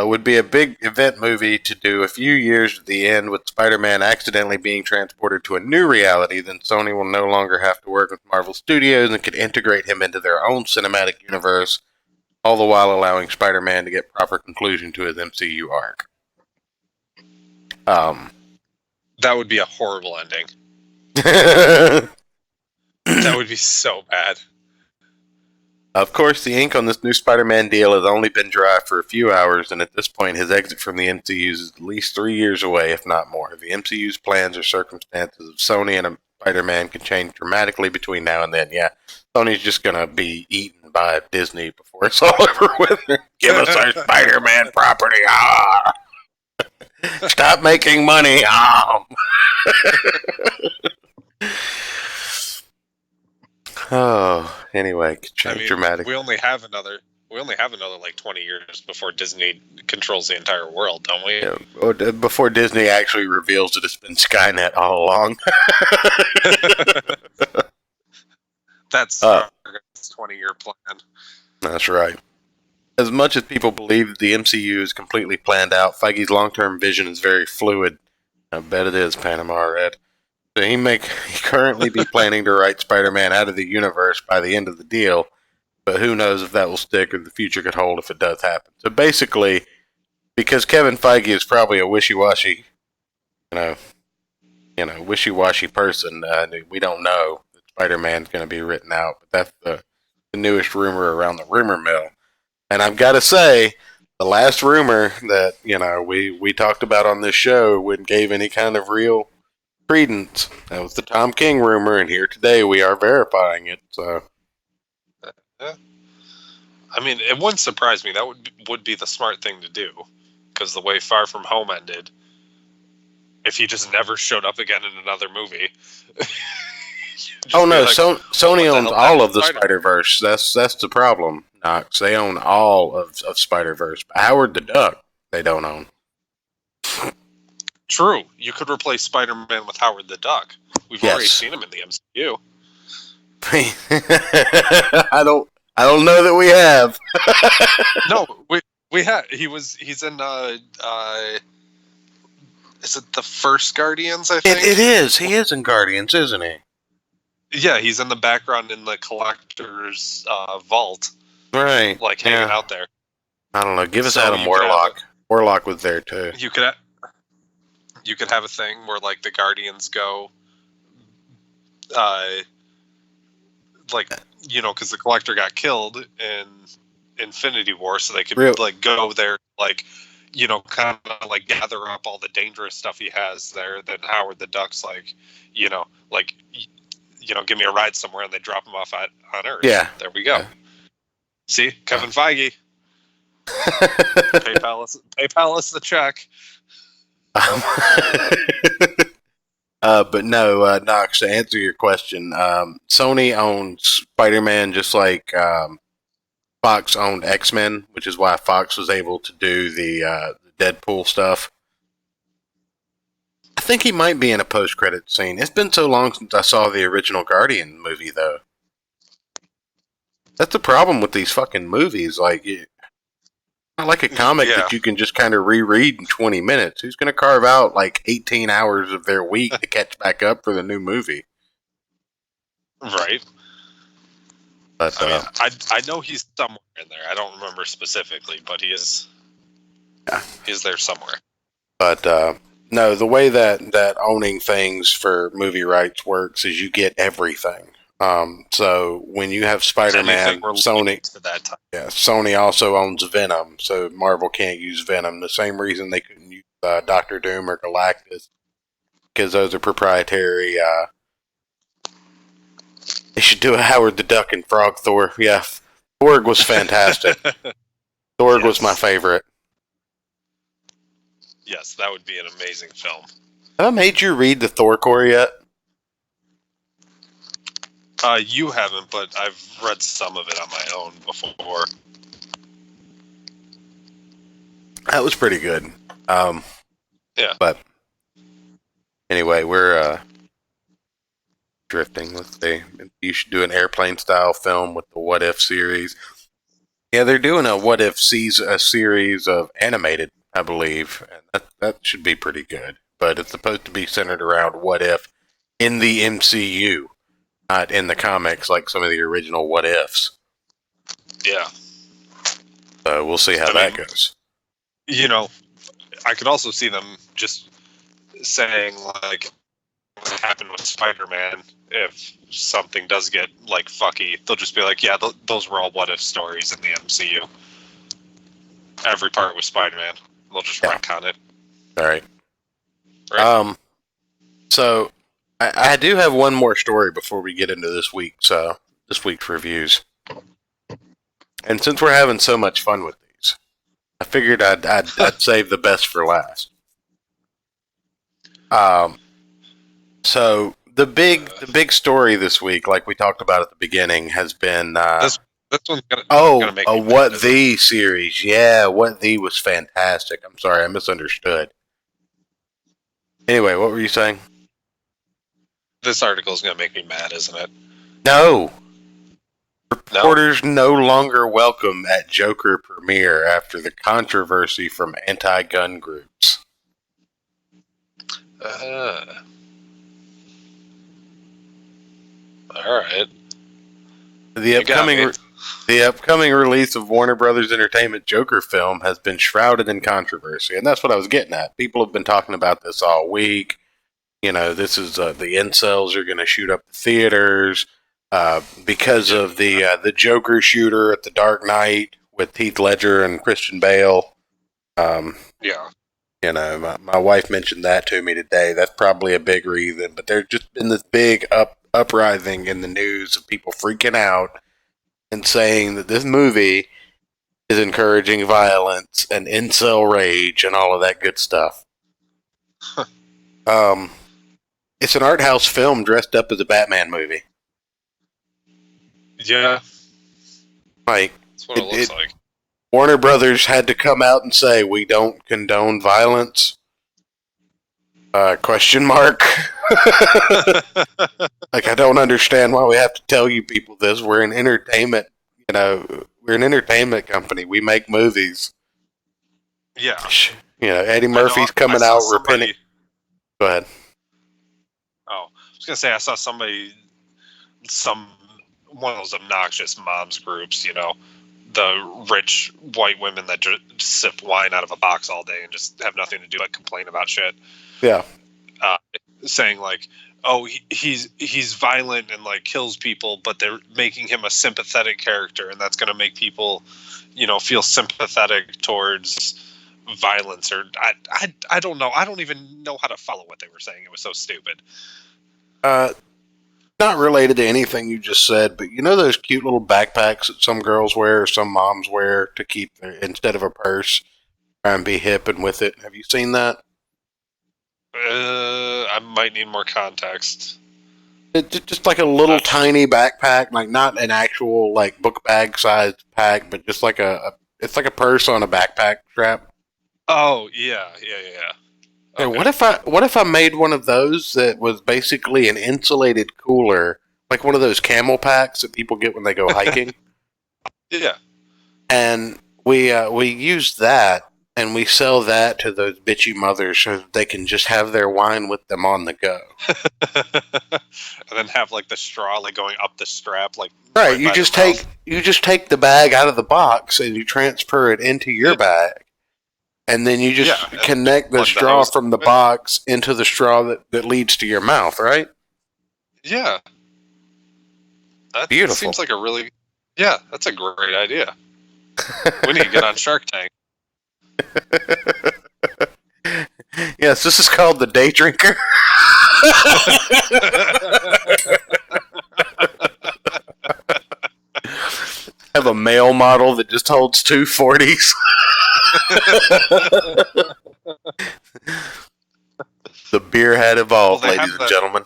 Would be a big event movie to do a few years at the end with Spider-Man accidentally being transported to a new reality. Then Sony will no longer have to work with Marvel Studios and can integrate him into their own cinematic universe, all the while allowing Spider-Man to get proper conclusion to his MCU arc. That would be a horrible ending. That would be so bad. Of course, the ink on this new Spider-Man deal has only been dry for a few hours, and at this point, his exit from the MCU is at least 3 years away, if not more. The MCU's plans or circumstances of Sony and Spider-Man can change dramatically between now and then. Yeah, Sony's just gonna be eaten by Disney before it's all over with. Give us our Spider-Man property. Ah! Stop making money. Ah! Oh, anyway, dramatic. We only have another like 20 years before Disney controls the entire world, don't we? Yeah, or before Disney actually reveals that it's been Skynet all along. That's our 20-year plan. That's right. As much as people believe that the MCU is completely planned out, Feige's long-term vision is very fluid. I bet it is, Panama Red. So he currently be planning to write Spider-Man out of the universe by the end of the deal, but who knows if that will stick or the future could hold if it does happen. So basically, because Kevin Feige is probably a wishy-washy, wishy-washy person, we don't know that Spider-Man's going to be written out, but that's the newest rumor around the rumor mill. And I've got to say, the last rumor that, we talked about on this show wouldn't gave any kind of real credence. That was the Tom King rumor, and here today we are verifying it. So, I mean, it wouldn't surprise me. That would be the smart thing to do, because the way Far From Home ended, if he just never showed up again in another movie. Oh no, like, Sony owns all of the Spider-Verse. That's the problem, Knox. They own all of Spider-Verse. But Howard the Duck, they don't own. True. You could replace Spider-Man with Howard the Duck. We've already seen him in the MCU. I don't know that we have. No, we have. He's in is it the first Guardians, I think? It is. He is in Guardians, isn't he? Yeah, he's in the background in the Collector's vault. Right. Like hanging out there. I don't know. Give us Adam Warlock. Warlock was there too. You could have a thing where like the Guardians go like, because the Collector got killed in Infinity War, so they could Real- like go there, like, kind of like gather up all the dangerous stuff he has there. Then Howard the Duck's like, like, give me a ride somewhere, and they drop him off on Earth. Yeah. There we go. Yeah. See, Kevin Feige, PayPal us the check. But no, Knox, to answer your question, Sony owns Spider-Man just like Fox owned X-Men, which is why Fox was able to do the Deadpool stuff. I think he might be in a post-credit scene. It's been so long since I saw the original Guardian movie, though. That's the problem with these fucking movies. Like, not like a comic that you can just kind of reread in 20 minutes. Who's going to carve out like 18 hours of their week to catch back up for the new movie? Right. But I know he's somewhere in there. I don't remember specifically, but he is. Yeah. He's there somewhere. But no, the way that owning things for movie rights works is you get everything. So when you have Spider-Man, Sony to that time. Yeah, Sony also owns Venom, so Marvel can't use Venom. The same reason they couldn't use Doctor Doom or Galactus, because those are proprietary. They should do a Howard the Duck and Frog Thor. Yeah, Thorg was fantastic. Thorg was my favorite. Yes, that would be an amazing film. Have I made you read the Thor core yet? You haven't, but I've read some of it on my own before. That was pretty good. Yeah. But anyway, we're drifting. Let's see. You should do an airplane style film with the What If series. Yeah, they're doing a What If series of animated, I believe. And that should be pretty good. But it's supposed to be centered around What If in the MCU. Not in the comics like some of the original What Ifs. Yeah. So we'll see how that goes. I could also see them just saying, like, what happened with Spider-Man, if something does get, like, fucky, they'll just be like, yeah, those were all What If stories in the MCU. Every part was Spider-Man. They'll just retcon it. All right. So I do have one more story before we get into this week's reviews. And since we're having so much fun with these, I figured I'd save the best for last. So the big story this week, like we talked about at the beginning, has been this one's gonna make me What mad, The series. Yeah, What The was fantastic. I'm sorry, I misunderstood. Anyway, what were you saying? This article is going to make me mad, isn't it? No. Reporters no longer welcome at Joker premiere after the controversy from anti-gun groups. All right. The upcoming release of Warner Brothers Entertainment Joker film has been shrouded in controversy, and that's what I was getting at. People have been talking about this all week. This is the incels are going to shoot up the theaters because of the Joker shooter at the Dark Knight with Heath Ledger and Christian Bale. Yeah. My wife mentioned that to me today. That's probably a big reason. But there's just been this big uprising in the news of people freaking out and saying that this movie is encouraging violence and incel rage and all of that good stuff. It's an art house film dressed up as a Batman movie. Yeah. Like, that's what it looks like. Warner Brothers had to come out and say, we don't condone violence. Question mark. Like, I don't understand why we have to tell you people this. We're an entertainment, we're an entertainment company. We make movies. Yeah. Eddie Murphy's coming out repenting. Go ahead. Oh, I was going to say, I saw one of those obnoxious moms groups, the rich white women that just sip wine out of a box all day and just have nothing to do but complain about shit. Yeah. Saying like, oh, he's violent and like kills people, but they're making him a sympathetic character, and that's going to make people, feel sympathetic towards violence. Or I don't know. I don't even know how to follow what they were saying. It was so stupid. Not related to anything you just said, but you know those cute little backpacks that some girls wear or some moms wear to keep instead of a purse, try and be hip and with it. Have you seen that? I might need more context. It's just like a little tiny backpack, like not an actual like book bag sized pack, but just like it's like a purse on a backpack strap. Oh yeah. Okay. What if I made one of those that was basically an insulated cooler, like one of those camel packs that people get when they go hiking? Yeah. And we use that and we sell that to those bitchy mothers so that they can just have their wine with them on the go. And then have like the straw like going up the strap, like right. You just take the bag out of the box and you transfer it into your bag. And then you just connect the straw from the box into the straw that leads to your mouth, right? Yeah. That Beautiful. Seems like that's a great idea. We need to get on Shark Tank. Yes, this is called the Day Drinker. Have a male model that just holds 2 40s. The beer had evolved, ladies and gentlemen.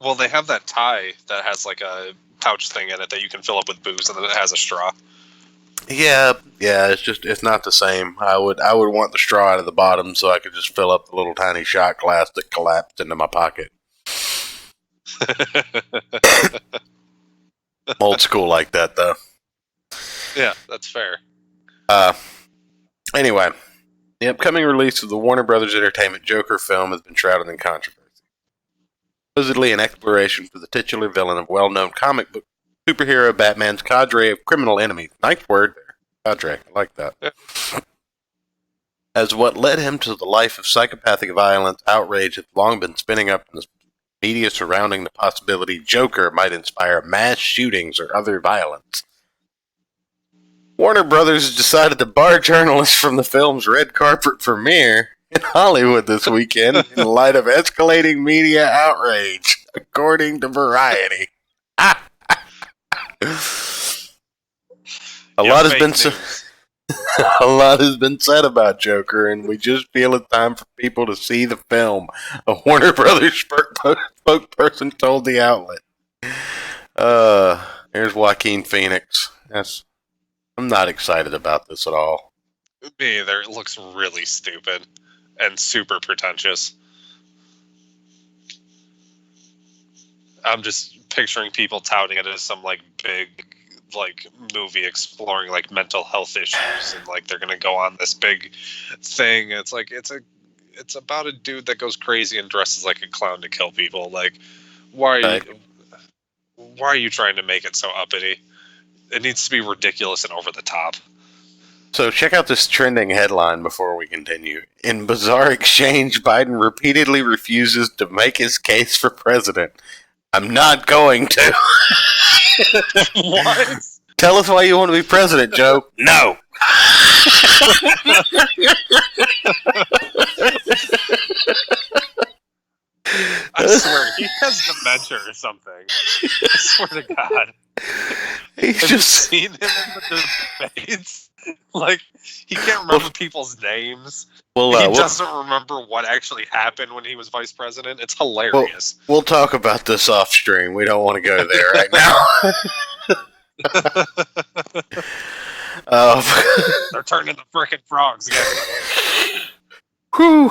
Well, they have that tie that has like a pouch thing in it that you can fill up with booze, and then it has a straw. Yeah. It's not the same. I would want the straw out of the bottom so I could just fill up the little tiny shot glass that collapsed into my pocket. Old school like that, though. Yeah, that's fair. Anyway, the upcoming release of the Warner Brothers Entertainment Joker film has been shrouded in controversy. Supposedly an exploration for the titular villain of well-known comic book superhero Batman's cadre of criminal enemies. Nice word there. Cadre. I like that. Yeah. As what led him to the life of psychopathic violence, outrage has long been spinning up in the media surrounding the possibility Joker might inspire mass shootings or other violence. Warner Brothers has decided to bar journalists from the film's red carpet premiere in Hollywood this weekend in light of escalating media outrage, according to Variety. A lot has been said about Joker, and we just feel it's time for people to see the film, a Warner Brothers spokesperson told the outlet. Here's Joaquin Phoenix. I'm not excited about this at all. Me either. It looks really stupid and super pretentious. I'm just picturing people touting it as some like big like movie exploring like mental health issues, and like they're gonna go on this big thing. It's like it's about a dude that goes crazy and dresses like a clown to kill people. Like, why are you trying to make it so uppity? It needs to be ridiculous and over the top. So check out this trending headline before we continue. In bizarre exchange, Biden repeatedly refuses to make his case for president. I'm not going to. What? Tell us why you want to be president, Joe. No. I swear, he has dementia or something. I swear to God. He's Have just you seen him in the debates? Like, he can't remember people's names. He doesn't remember what actually happened when he was vice president. It's hilarious. We'll talk about this off stream. We don't want to go there right now. They're turning the frickin' frogs again. Whew.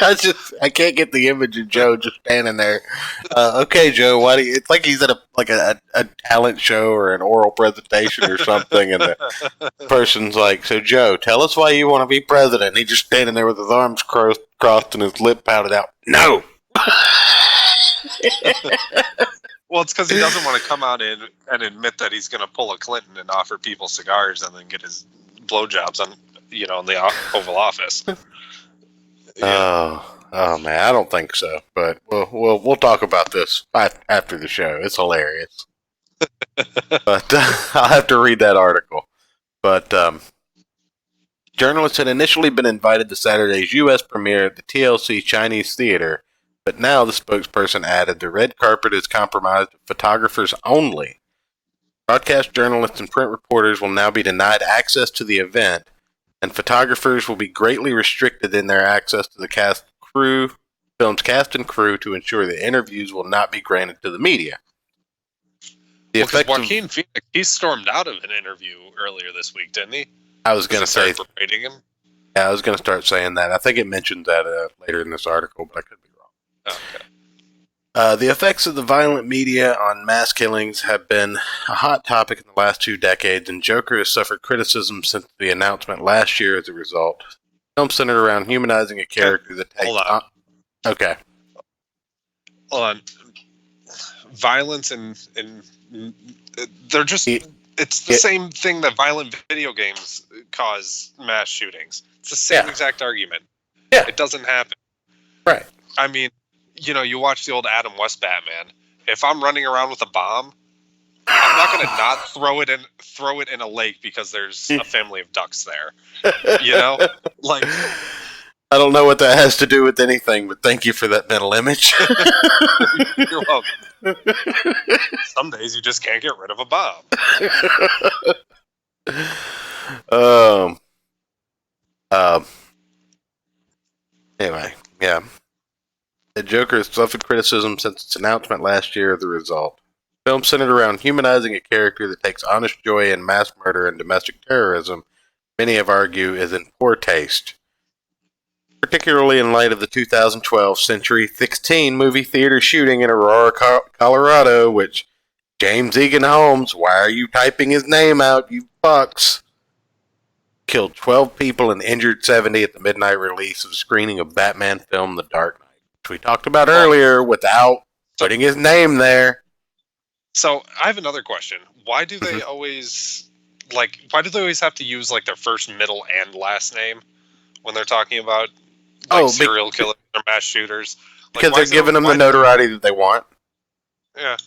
I can't get the image of Joe just standing there. Okay, Joe, why do you? It's like he's at a talent show or an oral presentation or something, and the person's like, "So, Joe, tell us why you want to be president." And he's just standing there with his arms crossed and his lip pouted out. No. Well, it's because he doesn't want to come out and admit that he's going to pull a Clinton and offer people cigars and then get his blowjobs on, in the Oval Office. Yeah. Oh man, I don't think so. But we'll talk about this after the show. It's hilarious. But I'll have to read that article. But journalists had initially been invited to Saturday's U.S. premiere at the TLC Chinese Theater, but now the spokesperson added the red carpet is comprised of photographers only. Broadcast journalists and print reporters will now be denied access to the event, and photographers will be greatly restricted in their access to the film's cast and crew to ensure that interviews will not be granted to the media. Joaquin Phoenix, he stormed out of an interview earlier this week, didn't he? I was going to say, berating him. Yeah, I was going to start saying that. I think it mentioned that later in this article, but I could be wrong. Okay. The effects of the violent media on mass killings have been a hot topic in the last 2 decades, and Joker has suffered criticism since the announcement last year as a result. The film centered around humanizing a character that takes... Hold on. Okay. Hold on. Violence and they're just... It's the same thing that violent video games cause mass shootings. It's the same exact argument. Yeah. It doesn't happen. Right. I mean, you watch the old Adam West Batman. If I'm running around with a bomb, I'm not going to not throw it in a lake because there's a family of ducks there. Like, I don't know what that has to do with anything, but thank you for that mental image. You're welcome. Some days you just can't get rid of a bomb. Anyway, yeah. The Joker has suffered criticism since its announcement last year of the result. The film centered around humanizing a character that takes honest joy in mass murder and domestic terrorism, many have argued is in poor taste. Particularly in light of the 2012 Century 16 movie theater shooting in Aurora, Colorado, which James Egan Holmes, why are you typing his name out, you fucks? Killed 12 people and injured 70 at the midnight release of a screening of Batman film The Dark Knight, which we talked about earlier without putting his name there. So I have another question. Why do they always have to use like their first, middle, and last name when they're talking about serial killers or mass shooters? Because they're giving them the notoriety that they want. Yeah,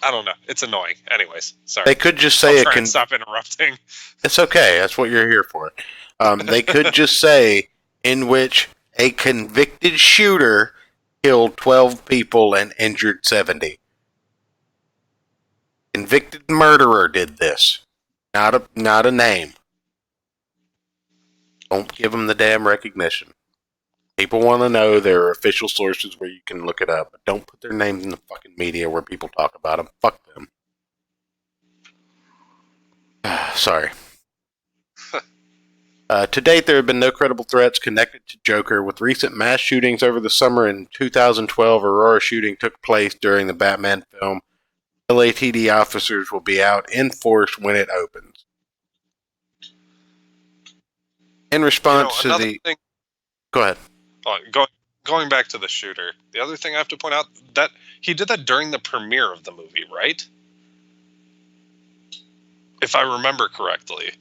I don't know. It's annoying. Anyways, sorry. They could just say stop interrupting. It's okay. That's what you're here for. They could just say in which a convicted shooter killed 12 people and injured 70. Convicted murderer did this. Not a name. Don't give them the damn recognition. People want to know there are official sources where you can look it up, but don't put their names in the fucking media where people talk about them. Fuck them. Sorry. To date, there have been no credible threats connected to Joker. With recent mass shootings over the summer in 2012, Aurora shooting took place during the Batman film. LATD officers will be out in force when it opens. In response to the... thing, Go ahead. Going back to the shooter, the other thing I have to point out, that he did that during the premiere of the movie, right? If I remember correctly.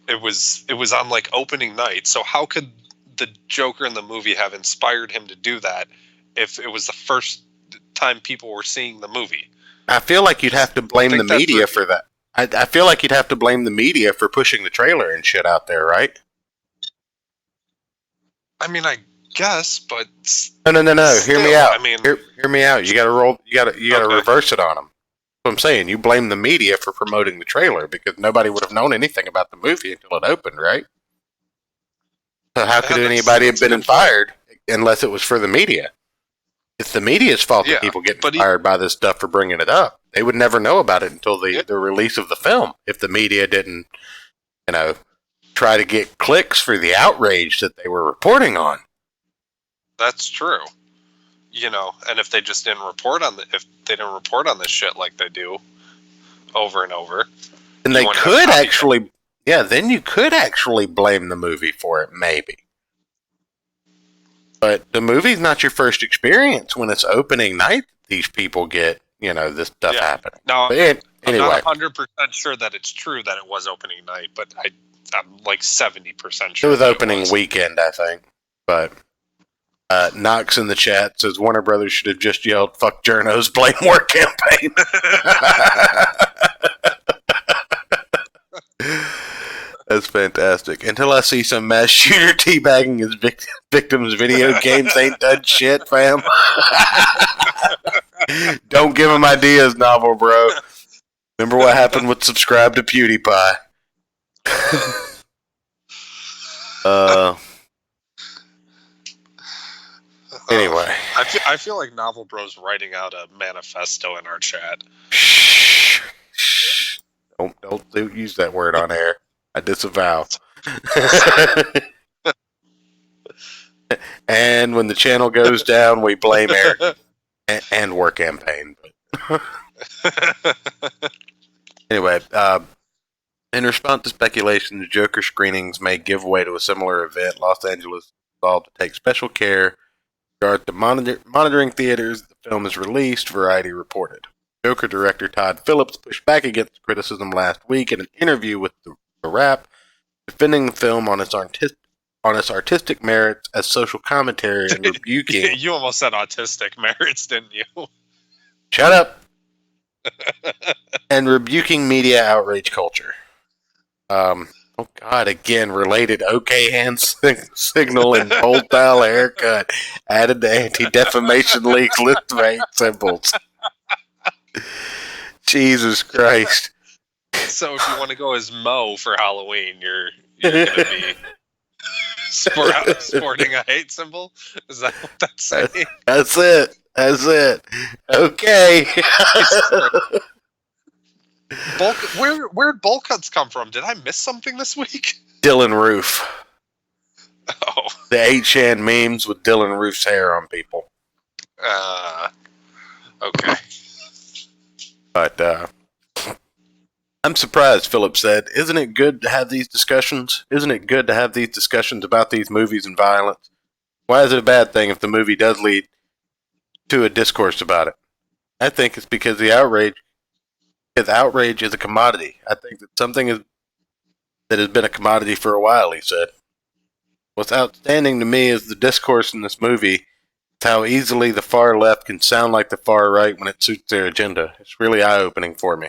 It was on like opening night, so how could the Joker in the movie have inspired him to do that if it was the first time people were seeing the movie? I feel like you'd have to blame the media for that. I feel like you'd have to blame the media for pushing the trailer and shit out there, right? I mean, I guess, but no. Still, hear me out. I mean, hear me out. You gotta reverse it on them. That's what I'm saying. You blame the media for promoting the trailer because nobody would have known anything about the movie until it opened, right? So how could anybody have been fired unless it was for the media? It's the media's fault that people get fired by this stuff for bringing it up. They would never know about it until the release of the film if the media didn't, try to get clicks for the outrage that they were reporting on. That's true. And if they just didn't report on this shit like they do over and over, then they could actually, then you could actually blame the movie for it, maybe. But the movie's not your first experience when it's opening night. These people get, this stuff happening. Now, anyway. I'm not 100% sure that it's true that it was opening night, but I'm like 70% sure. It was opening weekend, I think. But Knox in the chat says Warner Brothers should have just yelled "fuck journos, blame work campaign." That's fantastic. Until I see some mass shooter teabagging his victims, video games ain't done shit, fam. Don't give him ideas, novel bro. Remember what happened with subscribe to PewDiePie. Anyway. I feel like Novel Bro's writing out a manifesto in our chat. Shh. Don't use that word on air. I disavow. And when the channel goes down, we blame Eric and work campaign. Anyway, in response to speculation, the Joker screenings may give way to a similar event. Los Angeles resolved to take special care regard to monitoring theaters. The film is released, Variety reported. Joker director Todd Phillips pushed back against criticism last week in an interview with The Wrap, defending the film on its artistic merits as social commentary and rebuking. You almost said autistic merits, didn't you? Shut up. And rebuking media outrage culture. Oh God! Again, related. OK hand signal and bold style haircut added to Anti-Defamation League list of hate symbols. Jesus Christ! So if you want to go as Mo for Halloween, you're going to be sporting a hate symbol. Is that what that's saying? That's it. Okay. Where'd bowl cuts come from? Did I miss something this week? Dylan Roof. Oh. The 8chan memes with Dylan Roof's hair on people. Okay. But I'm surprised, Philip said. Isn't it good to have these discussions? Isn't it good to have these discussions about these movies and violence? Why is it a bad thing if the movie does lead to a discourse about it? I think it's because outrage is a commodity. I think that something that has been a commodity for a while, he said. What's outstanding to me is the discourse in this movie. It's how easily the far left can sound like the far right when it suits their agenda. It's really eye-opening for me.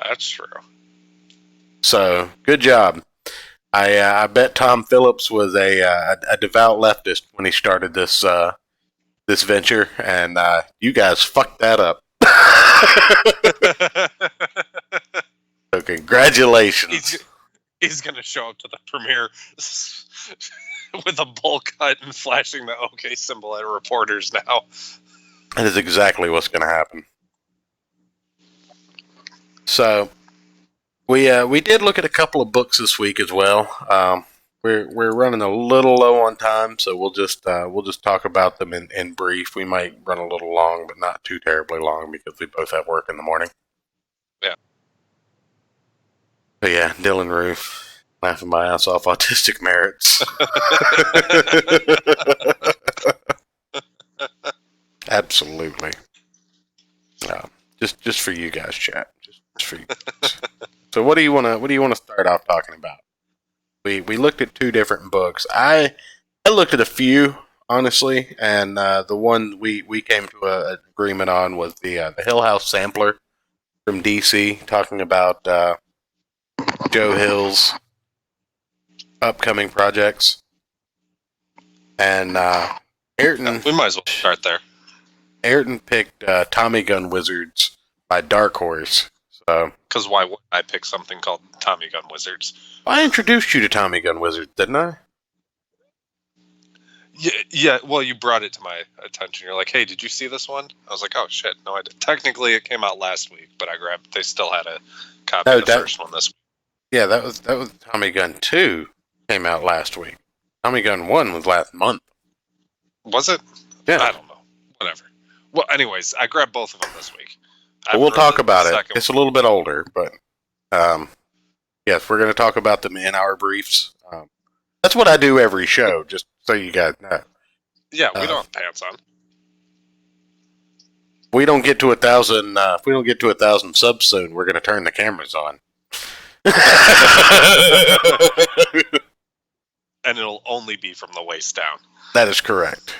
That's true. So, good job. I bet Tom Phillips was a devout leftist when he started this venture, and you guys fucked that up. So congratulations. He's going to show up to the premiere with a bowl cut and flashing the OK symbol at reporters now. That is exactly what's going to happen. So, we did look at a couple of books this week as well. We're running a little low on time, so we'll just talk about them in brief. We might run a little long, but not too terribly long because we both have work in the morning. Yeah. But yeah, Dylan Roof, laughing my ass off, autistic merits. Absolutely. Just for you guys, chat. Just for you guys. So what do you want to start off talking about? We looked at two different books. I looked at a few, honestly, and the one we came to an agreement on was the Hill House Sampler from DC, talking about Joe Hill's upcoming projects. And Ayrton... We might as well start there. Ayrton picked Tommy Gun Wizards by Dark Horse. Because why wouldn't I pick something called Tommy Gun Wizards? I introduced you to Tommy Gun Wizards, didn't I? Yeah. Well, you brought it to my attention. You're like, "Hey, did you see this one?" I was like, "Oh shit, no, I did." Technically, it came out last week, but I grabbed. They still had a copy of the first one this week. Yeah, that was Tommy Gun 2 came out last week. Tommy Gun 1 was last month. Was it? Yeah. I don't know. Whatever. Well, anyways, I grabbed both of them this week. Well, we'll talk about it. It's a little bit older, but yes, we're going to talk about them in our briefs. That's what I do every show, just so you guys know. Yeah, we don't have pants on. We don't get to 1,000. If we don't get to 1,000 subs soon, we're going to turn the cameras on. and it'll only be from the waist down. That is correct.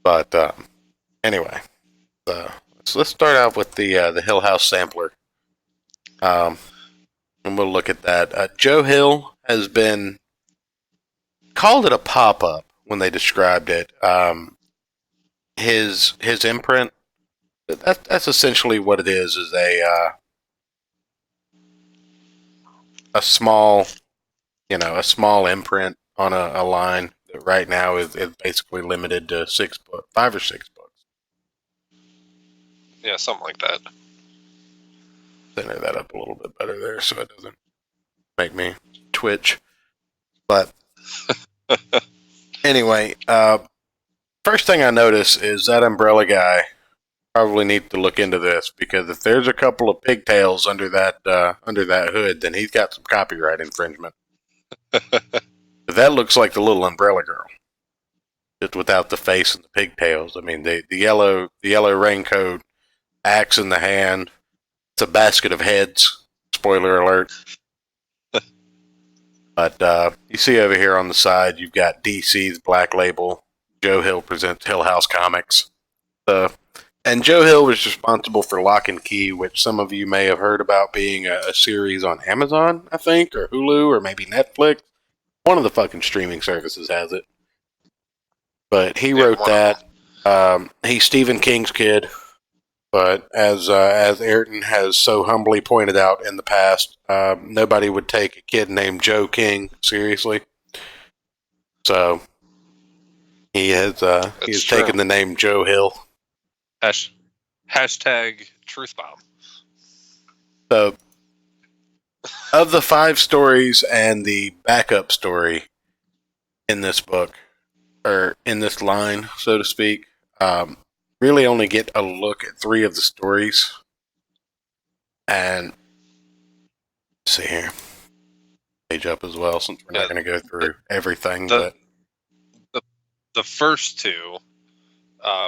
But anyway, so let's start out with the Hill House sampler, and we'll look at that. Joe Hill has been called it a pop-up when they described it. His imprint. That's essentially what it is a small, a small imprint on a line that right now is basically limited to 5 or 6 books. Yeah, something like that. Center that up a little bit better there so it doesn't make me twitch. But anyway, first thing I notice is that umbrella guy probably need to look into this, because if there's a couple of pigtails under that hood, then he's got some copyright infringement. That looks like the little umbrella girl, just without the face and the pigtails. I mean, the yellow raincoat, axe in the hand. It's a basket of heads. Spoiler alert. But you see over here on the side, you've got DC's Black Label. Joe Hill presents Hill House Comics. And Joe Hill was responsible for Lock and Key, which some of you may have heard about being a series on Amazon, I think, or Hulu, or maybe Netflix. One of the fucking streaming services has it. But he wrote that. He's Stephen King's kid. But as Ayrton has so humbly pointed out in the past, nobody would take a kid named Joe King seriously. So he has taken the name Joe Hill. Hashtag truth bomb. So, of the 5 stories and the backup story in this book, or in this line, so to speak, really only get a look at 3 of the stories. And let's see here, page up as well, since we're not going to go through everything. The first 2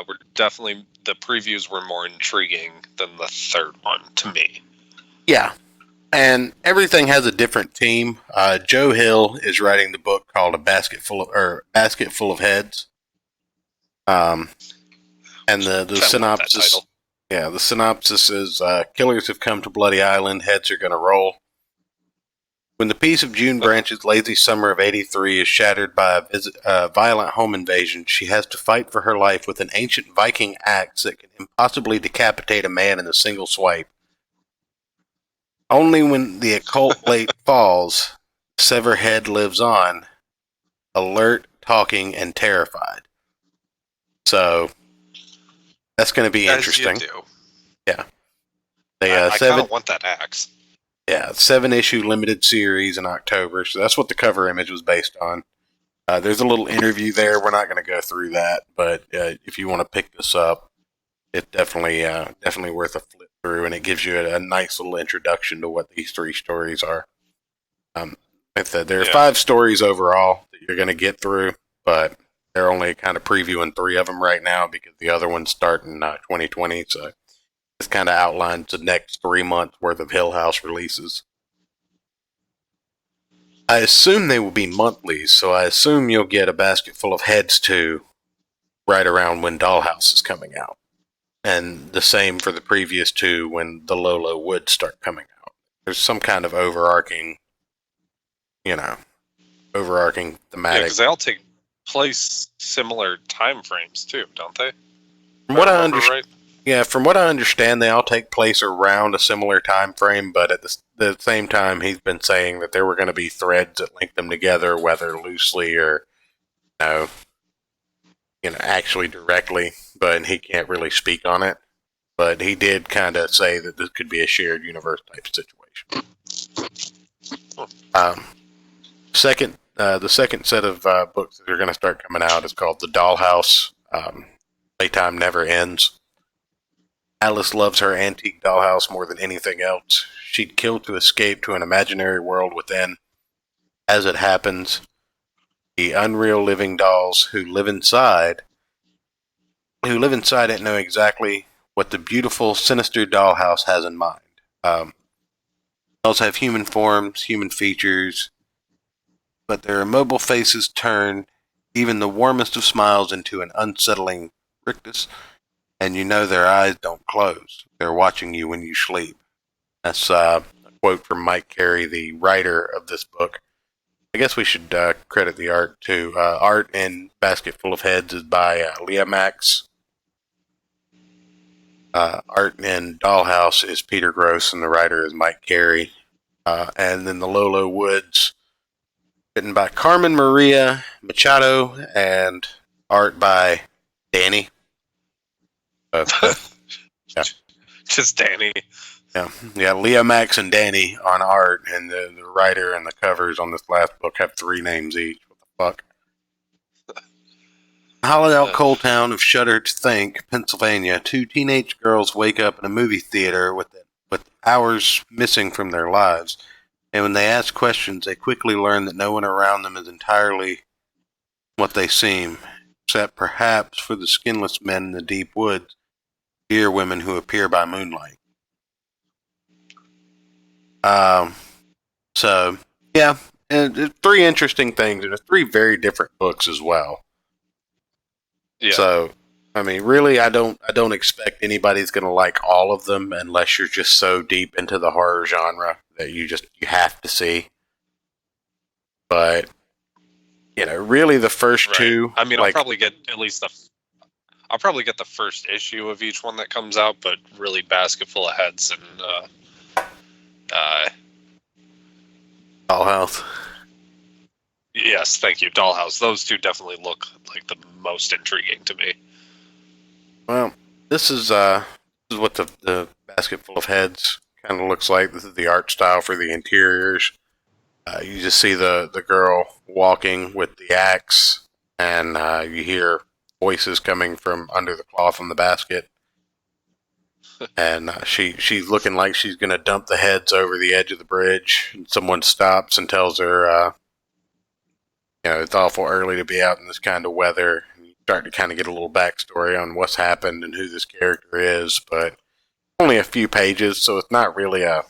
were definitely, the previews were more intriguing than the third one to me. Yeah, and everything has a different team. Joe Hill is writing the book called A Basket Full of Heads. And the synopsis, the synopsis is killers have come to Bloody Island. Heads are going to roll. When the peace of June Branch's lazy summer of '83 is shattered by a violent home invasion, she has to fight for her life with an ancient Viking axe that can impossibly decapitate a man in a single swipe. Only when the occult blade falls, Severhead lives on, alert, talking, and terrified. So that's going to be interesting. As you do. Yeah. I kind of want that axe. Yeah, 7-issue limited series in October, so that's what the cover image was based on. There's a little interview there. We're not going to go through that, but if you want to pick this up, it's definitely worth a flip through, and it gives you a nice little introduction to what these 3 stories are. Like I said, there are 5 stories overall that you're going to get through, but they're only kind of previewing 3 of them right now because the other ones start in 2020, so this kind of outlines the next 3 months worth of Hill House releases. I assume they will be monthlies, so I assume you'll get A Basket Full of Heads 2 right around when Dollhouse is coming out. And the same for the previous 2 when the Lolo would start coming out. There's some kind of overarching thematic. Yeah, because they all take place similar time frames too, don't they? From what I understand. Yeah, from what I understand, they all take place around a similar time frame, but at the same time, he's been saying that there were going to be threads that link them together, whether loosely or, actually directly, but he can't really speak on it. But he did kind of say that this could be a shared universe type situation. The second set of books that are going to start coming out is called The Dollhouse. Playtime Never Ends. Alice loves her antique dollhouse more than anything else. She'd kill to escape to an imaginary world within. As it happens, the unreal living dolls who live inside it know exactly what the beautiful, sinister dollhouse has in mind. Dolls have human forms, human features, but their immobile faces turn even the warmest of smiles into an unsettling rictus, and you know their eyes don't close. They're watching you when you sleep. That's a quote from Mike Carey, the writer of this book. I guess we should credit the art too. Art in Basket Full of Heads is by Leah Max. Art in Dollhouse is Peter Gross, and the writer is Mike Carey. And then The Lolo Woods, written by Carmen Maria Machado, and art by Danny. Yeah. Just Danny. Yeah, Leah Max and Danny on art, and the writer and the covers on this last book have 3 names each. What the fuck? Hollowed out coal town of Shudder to Think, Pennsylvania, 2 teenage girls wake up in a movie theater with hours missing from their lives. And when they ask questions, they quickly learn that no one around them is entirely what they seem, except perhaps for the skinless men in the deep woods, dear women who appear by moonlight. So, yeah, and there's 3 interesting things, and there's 3 very different books as well. Yeah. So, I mean, really, I don't expect anybody's going to like all of them unless you're just so deep into the horror genre that you have to see. But, really the first 2. I mean, I'll probably get at least I'll probably get the first issue of each one that comes out, but really Basket Full of Heads and Dollhouse. Yes, thank you, Dollhouse. Those 2 definitely look like the most intriguing to me. Well, this is what the Basket Full of Heads kind of looks like. This is the art style for the interiors. You just see the girl walking with the axe, and you hear voices coming from under the cloth on the basket. And she's looking like she's going to dump the heads over the edge of the bridge. And someone stops and tells her, it's awful early to be out in this kind of weather. And you start to kind of get a little backstory on what's happened and who this character is, but only a few pages, so it's not really a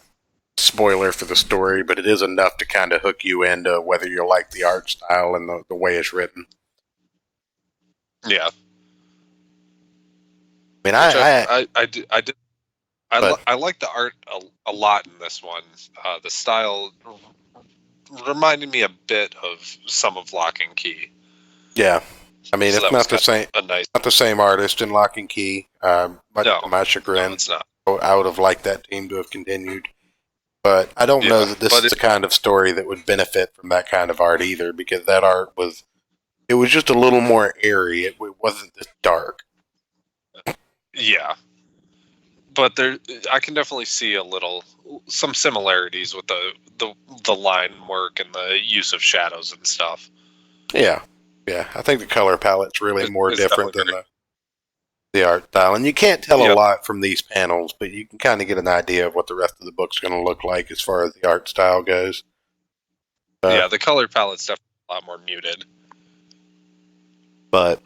spoiler for the story, but it is enough to kind of hook you into whether you like the art style and the way it's written. Yeah. I mean, I like the art a lot in this one. The style reminded me a bit of some of Lock and Key. Yeah, I mean, So it's not the same. Nice. Not the same artist in Lock and Key. To my chagrin, No, it's not. I would have liked that team to have continued. But I don't know that this is the kind of story that would benefit from that kind of art either, because that art was just a little more airy. It wasn't this dark. Yeah, but I can definitely see some similarities with the line work and the use of shadows and stuff. Yeah. I think the color palette's really more different than the art style, and you can't tell a lot from these panels, but you can kind of get an idea of what the rest of the book's going to look like as far as the art style goes. The color palette's definitely a lot more muted. But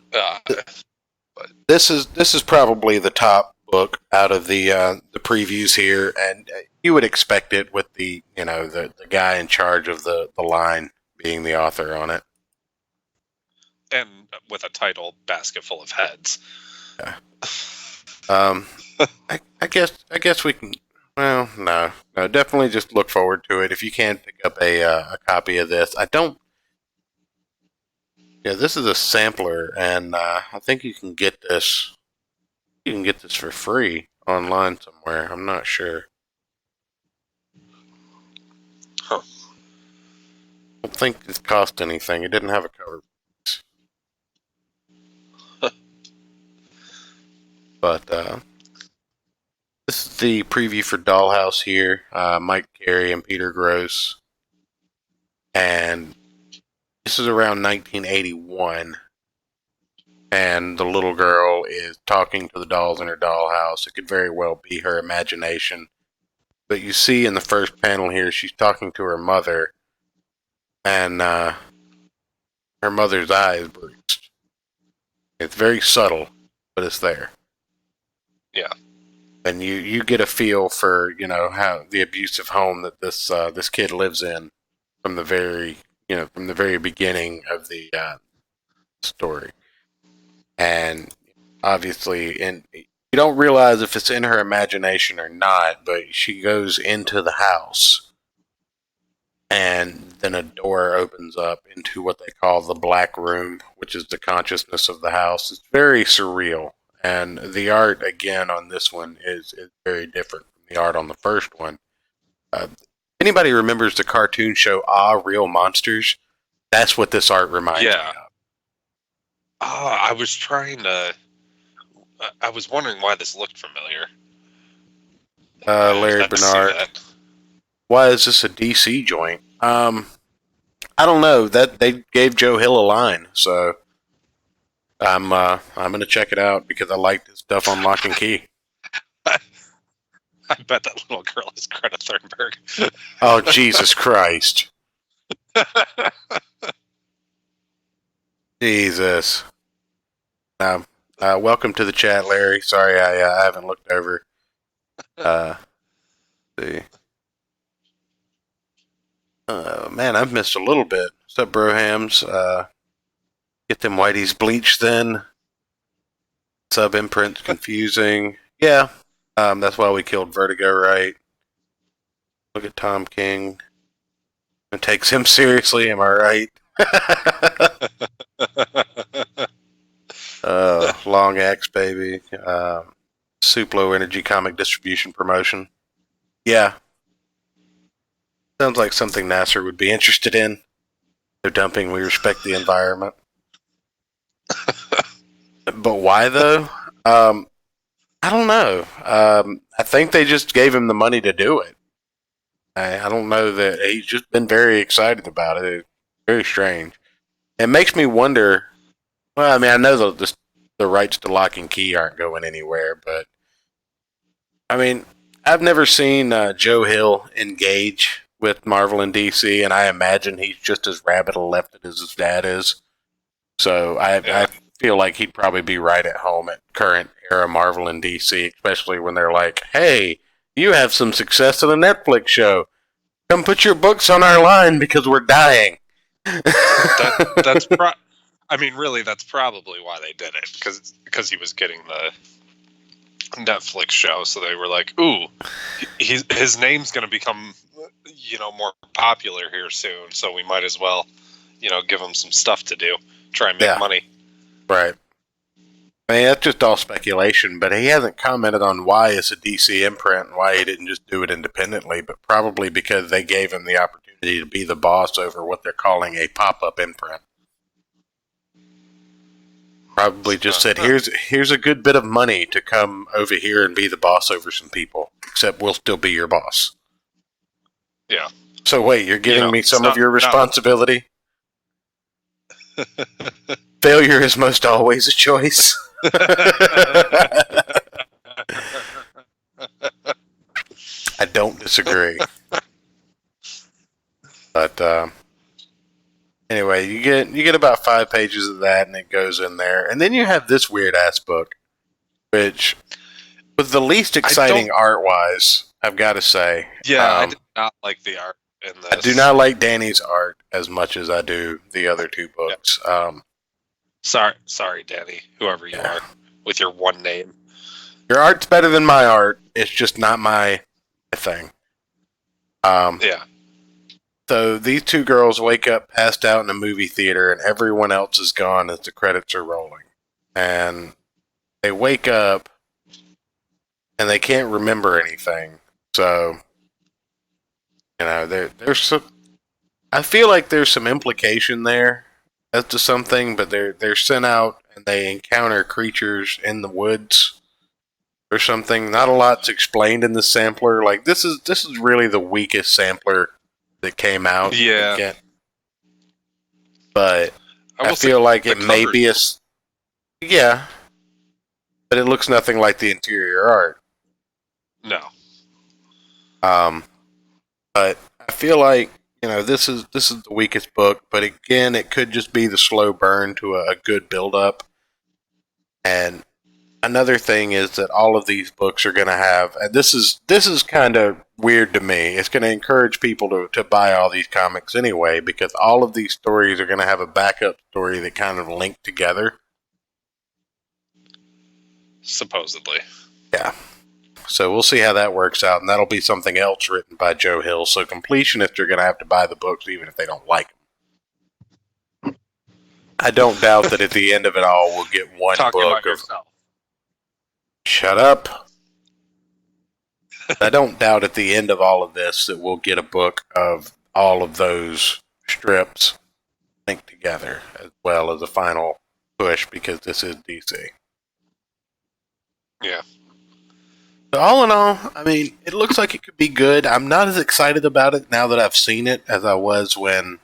this is probably the top book out of the previews here, and you would expect it with the the guy in charge of the line being the author on it, and with a title "Basket Full of Heads." Yeah. I guess we can. Well, no, definitely just look forward to it if you can pick up a copy of this. Yeah, this is a sampler, and I think you can get this. You can get this for free online somewhere. I'm not sure. Huh. I don't think it cost anything. It didn't have a cover. But this is the preview for Dollhouse here. Mike Carey and Peter Gross. And this is around 1981. And the little girl is talking to the dolls in her dollhouse. It could very well be her imagination. But you see in the first panel here, she's talking to her mother. And her mother's eye is bruised. It's very subtle, but it's there. Yeah. And you get a feel for, how the abusive home that this kid lives in from the very, from the very beginning of the story. And obviously, and you don't realize if it's in her imagination or not, but she goes into the house, and then a door opens up into what they call the Black Room, which is the consciousness of the house. It's very surreal. And the art, again, on this one is very different from the art on the first one. Anybody remembers the cartoon show Real Monsters? That's what this art reminds me of. I was trying to. I was wondering why this looked familiar. Larry Bernard. Why is this a DC joint? I don't know. That they gave Joe Hill a line, so I'm gonna check it out because I like this stuff on Lock and Key. I bet that little girl is Greta Thunberg. Oh, Jesus Christ. Jesus. Welcome to the chat, Larry. Sorry, I haven't looked over. See. Man, I've missed a little bit. What's up, Brohams? Get them whiteys bleached then. Sub imprint's confusing. Yeah. That's why we killed Vertigo, right? Look at Tom King. It takes him seriously, am I right? Long X, baby. Suplo Energy Comic Distribution Promotion. Yeah. Sounds like something Nasser would be interested in. They're dumping, we respect the environment. But why, though? I don't know. I think they just gave him the money to do it. I don't know that he's just been very excited about it. It's very strange. It makes me wonder. Well, I mean, I know the rights to Lock and Key aren't going anywhere, but I mean, I've never seen Joe Hill engage with Marvel and DC, and I imagine he's just as rabbit-lefted as his dad is. So I feel like he'd probably be right at home at current era Marvel and DC, especially when they're like, hey, you have some success in a Netflix show. Come put your books on our line because we're dying. I mean, really, that's probably why they did it, because he was getting the Netflix show, so they were like, ooh, his name's going to become, more popular here soon, so we might as well, give him some stuff to do, try and make money. Right. I mean, that's just all speculation, but he hasn't commented on why it's a DC imprint and why he didn't just do it independently, but probably because they gave him the opportunity to be the boss over what they're calling a pop-up imprint. Probably just said, here's a good bit of money to come over here and be the boss over some people, except we'll still be your boss. Yeah. So wait, you're giving me some of your responsibility? Failure is most always a choice. I don't disagree. But anyway, you get about 5 pages of that, and it goes in there, and then you have this weird ass book, which was the least exciting art wise. I've got to say. Yeah, I did not like the art in this. I do not like Danny's art as much as I do the other two books. Yeah. Sorry, Danny, whoever you are, with your one name. Your art's better than my art. It's just not my thing. Yeah. So these two girls wake up passed out in a movie theater, and everyone else is gone as the credits are rolling. And they wake up, and they can't remember anything. So, there's some. I feel like there's some implication there as to something, but they're sent out and they encounter creatures in the woods or something. Not a lot's explained in the sampler. Like this is really the weakest sampler that came out. Yeah. But I feel like it may be a... Yeah. But it looks nothing like the interior art. No. But I feel like, this is the weakest book, but again, it could just be the slow burn to a good build-up. And another thing is that all of these books are going to have, and this is kind of weird to me. It's going to encourage people to buy all these comics anyway, because all of these stories are going to have a backup story that kind of link together. Supposedly. Yeah. So we'll see how that works out, and that'll be something else written by Joe Hill. So completionists are going to have to buy the books even if they don't like them. I don't doubt that at the end of it all, we'll get one Talking book about of. yourself. Shut up. I don't doubt at the end of all of this that we'll get a book of all of those strips linked together, as well as a final push, because this is DC. Yeah. So all in all, I mean, it looks like it could be good. I'm not as excited about it now that I've seen it as I was when...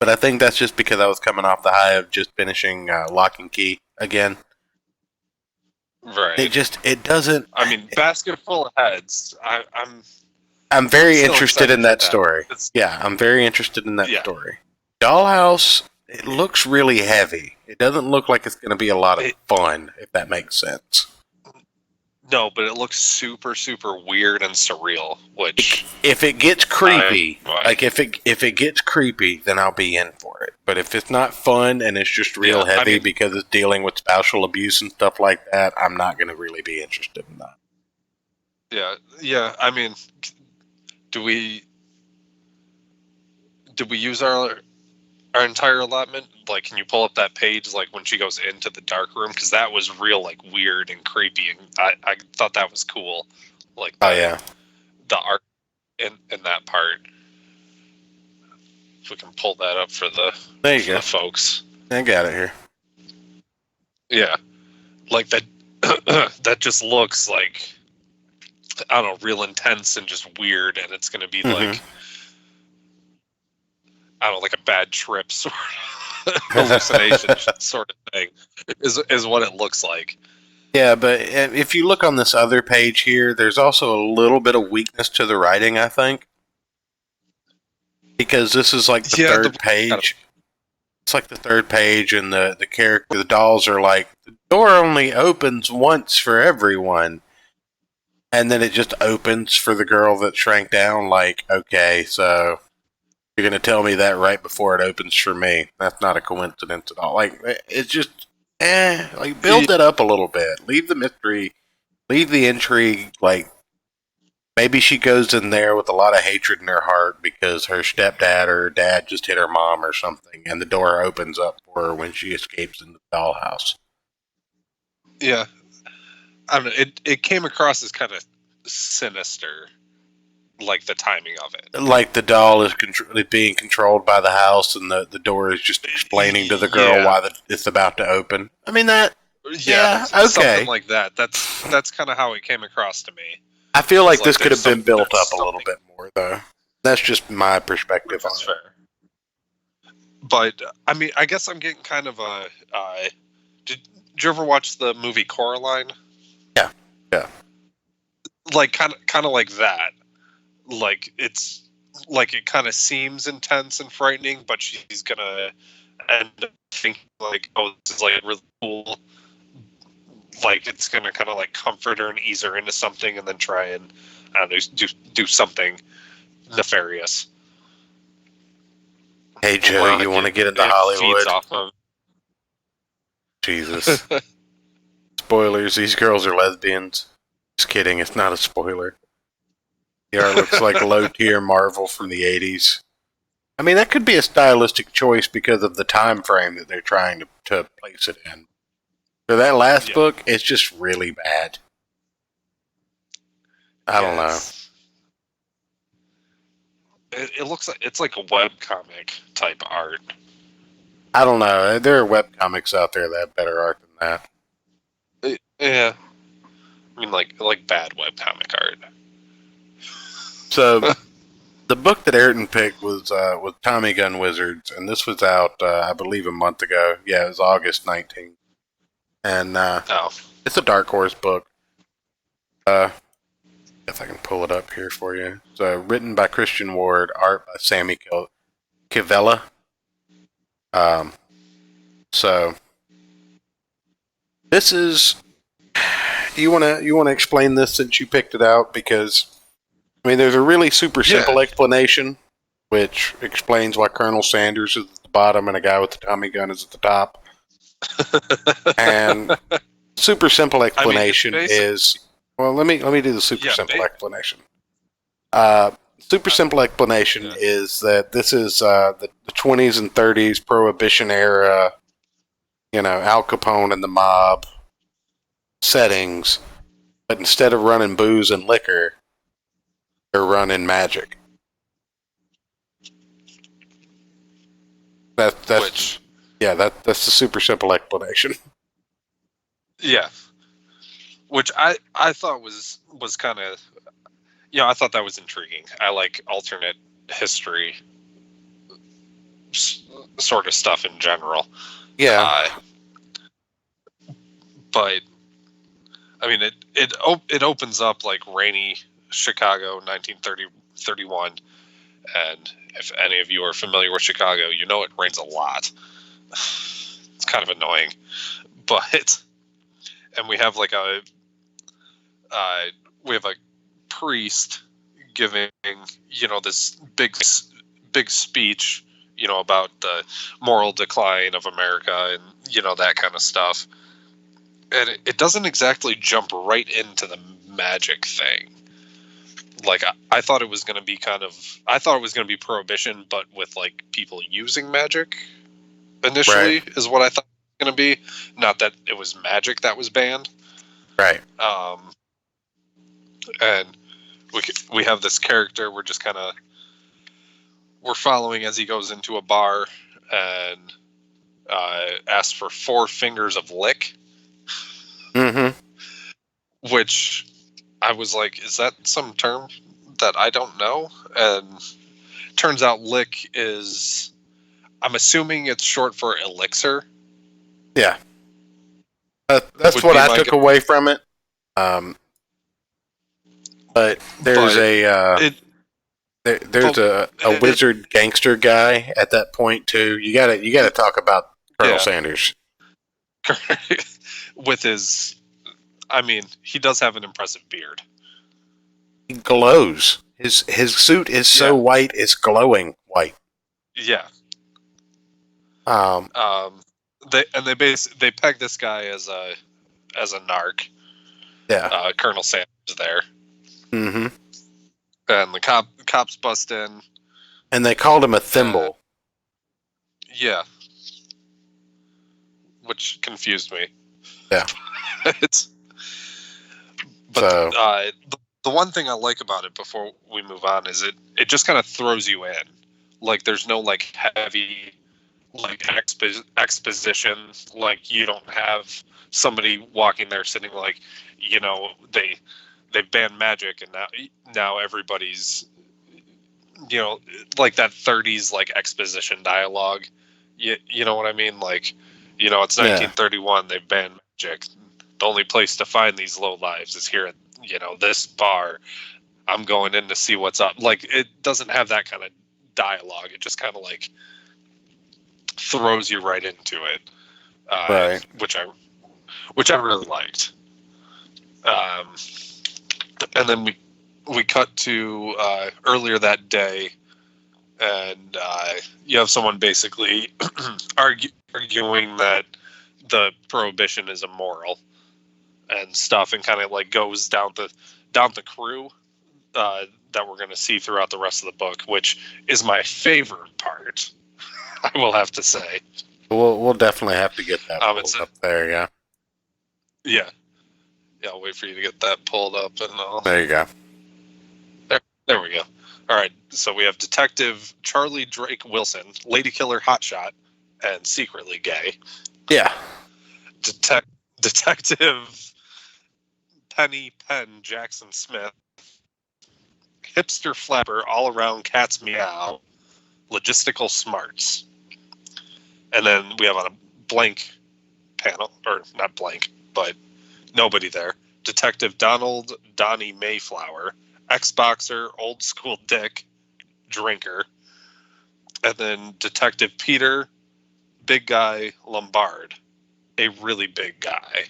But I think that's just because I was coming off the high of just finishing Lock and Key again. Right. It doesn't... I mean, Basket Full of Heads. I'm very Still interested in excited that for that. story. It's- Yeah, I'm very interested in that Yeah. story. Dollhouse, it looks really heavy. It doesn't look like it's going to be a lot of fun, if that makes sense. No, but it looks super, super weird and surreal. Which If it gets creepy, Right. like if it gets creepy, then I'll be in for it. But if it's not fun and it's just real Yeah, I heavy mean- because it's dealing with spousal abuse and stuff like that, I'm not going to really be interested in that. yeah. I mean, do we use our entire allotment? Like, can you pull up that page, like when she goes into the dark room? Because that was real, like, weird and creepy, and I thought that was cool. Like, Oh yeah, the art in that part. If we can pull that up for the there you go. folks. I got it here. Yeah, like that. That just looks like, I don't know, real intense and just weird, and it's going to be like, I don't know, like a bad trip sort of hallucination sort of thing is what it looks like. Yeah, but if you look on this other page here, there's also a little bit of weakness to the writing, I think. Because this is like the third page. It's like the third page, and the character, the dolls are like, the door only opens once for everyone. And then it just opens for the girl that shrank down, like, okay, so you're going to tell me that right before it opens for me. That's not a coincidence at all. Like, it's just, like, build it up a little bit. Leave the mystery, leave the intrigue, like, maybe she goes in there with a lot of hatred in her heart because her stepdad or her dad just hit her mom or something, and the door opens up for her when she escapes in the dollhouse. Yeah, I don't know. It came across as kind of sinister, like the timing of it. Like the doll is being controlled by the house, and the door is just explaining to the girl why it's about to open. I mean, that... Yeah, okay. Something like that. That's kind of how it came across to me. I feel like this Like could have been built there's up a little bit more, though. That's just my perspective on That's it. fair. But I mean, I guess I'm getting kind of a. Did you ever watch the movie Coraline? Yeah. Like kind of like that. Like it's like it kind of seems intense and frightening, but she's gonna end up thinking like, oh, this is like really cool. Like it's gonna kind of like comfort her and ease her into something, and then try and I don't know, do something nefarious. Hey, Joe, Well, you want to get into it Hollywood? feeds off of. Jesus. Spoilers, these girls are lesbians. Just kidding, it's not a spoiler. The art looks like low-tier Marvel from the 80s. I mean, that could be a stylistic choice because of the time frame that they're trying to place it in. For that last book, it's just really bad. I don't know. It looks like it's like a webcomic type art. I don't know. There are webcomics out there that have better art than that. Yeah, I mean like bad webcomic art. So, the book that Ayrton picked was Tommy Gun Wizards, and this was out, I believe, a month ago. Yeah, it was August 19th. And it's a Dark Horse book. If I can pull it up here for you. So, written by Christian Ward, art by Sammy Kivella. So, this is you wanna explain this since you picked it out? Because I mean, there's a really super simple explanation, which explains why Colonel Sanders is at the bottom and a guy with the Tommy gun is at the top. And super simple explanation is, well, let me do the super simple explanation. Super simple explanation is that this is the 20s and 30s Prohibition era, Al Capone and the mob settings, but instead of running booze and liquor, they're running magic. That's the super simple explanation. Yeah, which I thought was kind of, I thought that was intriguing. I like alternate history sort of stuff in general. Yeah, but I mean it opens up like rainy Chicago, 1931, and if any of you are familiar with Chicago, you know it rains a lot. It's kind of annoying, but and we have like a priest giving this big speech about the moral decline of America and that kind of stuff, and it doesn't exactly jump right into the magic thing. Like I thought it was going to be Prohibition, but with like people using magic initially, right, is what I thought it was going to be. Not that it was magic that was banned. Right. And we have this character we're following as he goes into a bar and asks for 4 fingers of lick. Mm-hmm. Which I was like, is that some term that I don't know? And turns out lick is, I'm assuming it's short for elixir. Yeah. That's what I took away from it. But there's a wizard gangster guy at that point too. You gotta talk about Colonel Sanders. With his, I mean, he does have an impressive beard. He glows. His suit is so white, it's glowing white. Yeah. They peg this guy as a narc. Yeah. Colonel Sanders there. Mm-hmm. And the cops bust in. And they called him a thimble. Yeah. Which confused me. Yeah. The one thing I like about it before we move on is it just kind of throws you in. Like there's no like heavy like exposition. Like you don't have somebody walking there sitting like, they banned magic and now everybody's, like that 30s like exposition dialogue. You know what I mean? Like, it's 1931. They've banned magic. The only place to find these low lives is here at this bar. I'm going in to see what's up. Like it doesn't have that kind of dialogue. It just kind of like throws you right into it, right? Which I really liked. And then we cut to earlier that day, and you have someone basically arguing that the prohibition is immoral and stuff, and kind of like goes down the crew that we're going to see throughout the rest of the book, which is my favorite part. I will have to say. We'll definitely have to get that pulled up there, yeah. Yeah. Yeah, I'll wait for you to get that pulled up and all. There you go. There we go. All right, so we have Detective Charlie Drake Wilson, lady killer hotshot, and secretly gay. Yeah. Detective Penny Penn Jackson Smith, hipster flapper all around cat's meow, logistical smarts. And then we have on a blank panel, or not blank, but nobody there. Detective Donald Donnie Mayflower, ex-boxer, old school dick, drinker. And then Detective Peter, big guy Lombard, a really big guy.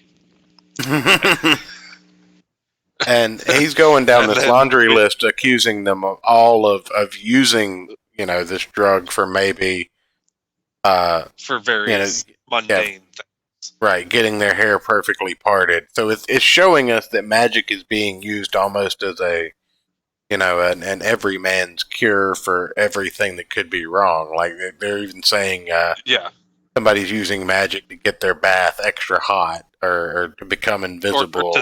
And he's going down And this then- laundry list, accusing them of all of using, this drug for maybe, for various mundane things. right, getting their hair perfectly parted. So it's showing us that magic is being used almost as a, an everyman's cure for everything that could be wrong. Like they're even saying, Yeah, somebody's using magic to get their bath extra hot or to become invisible.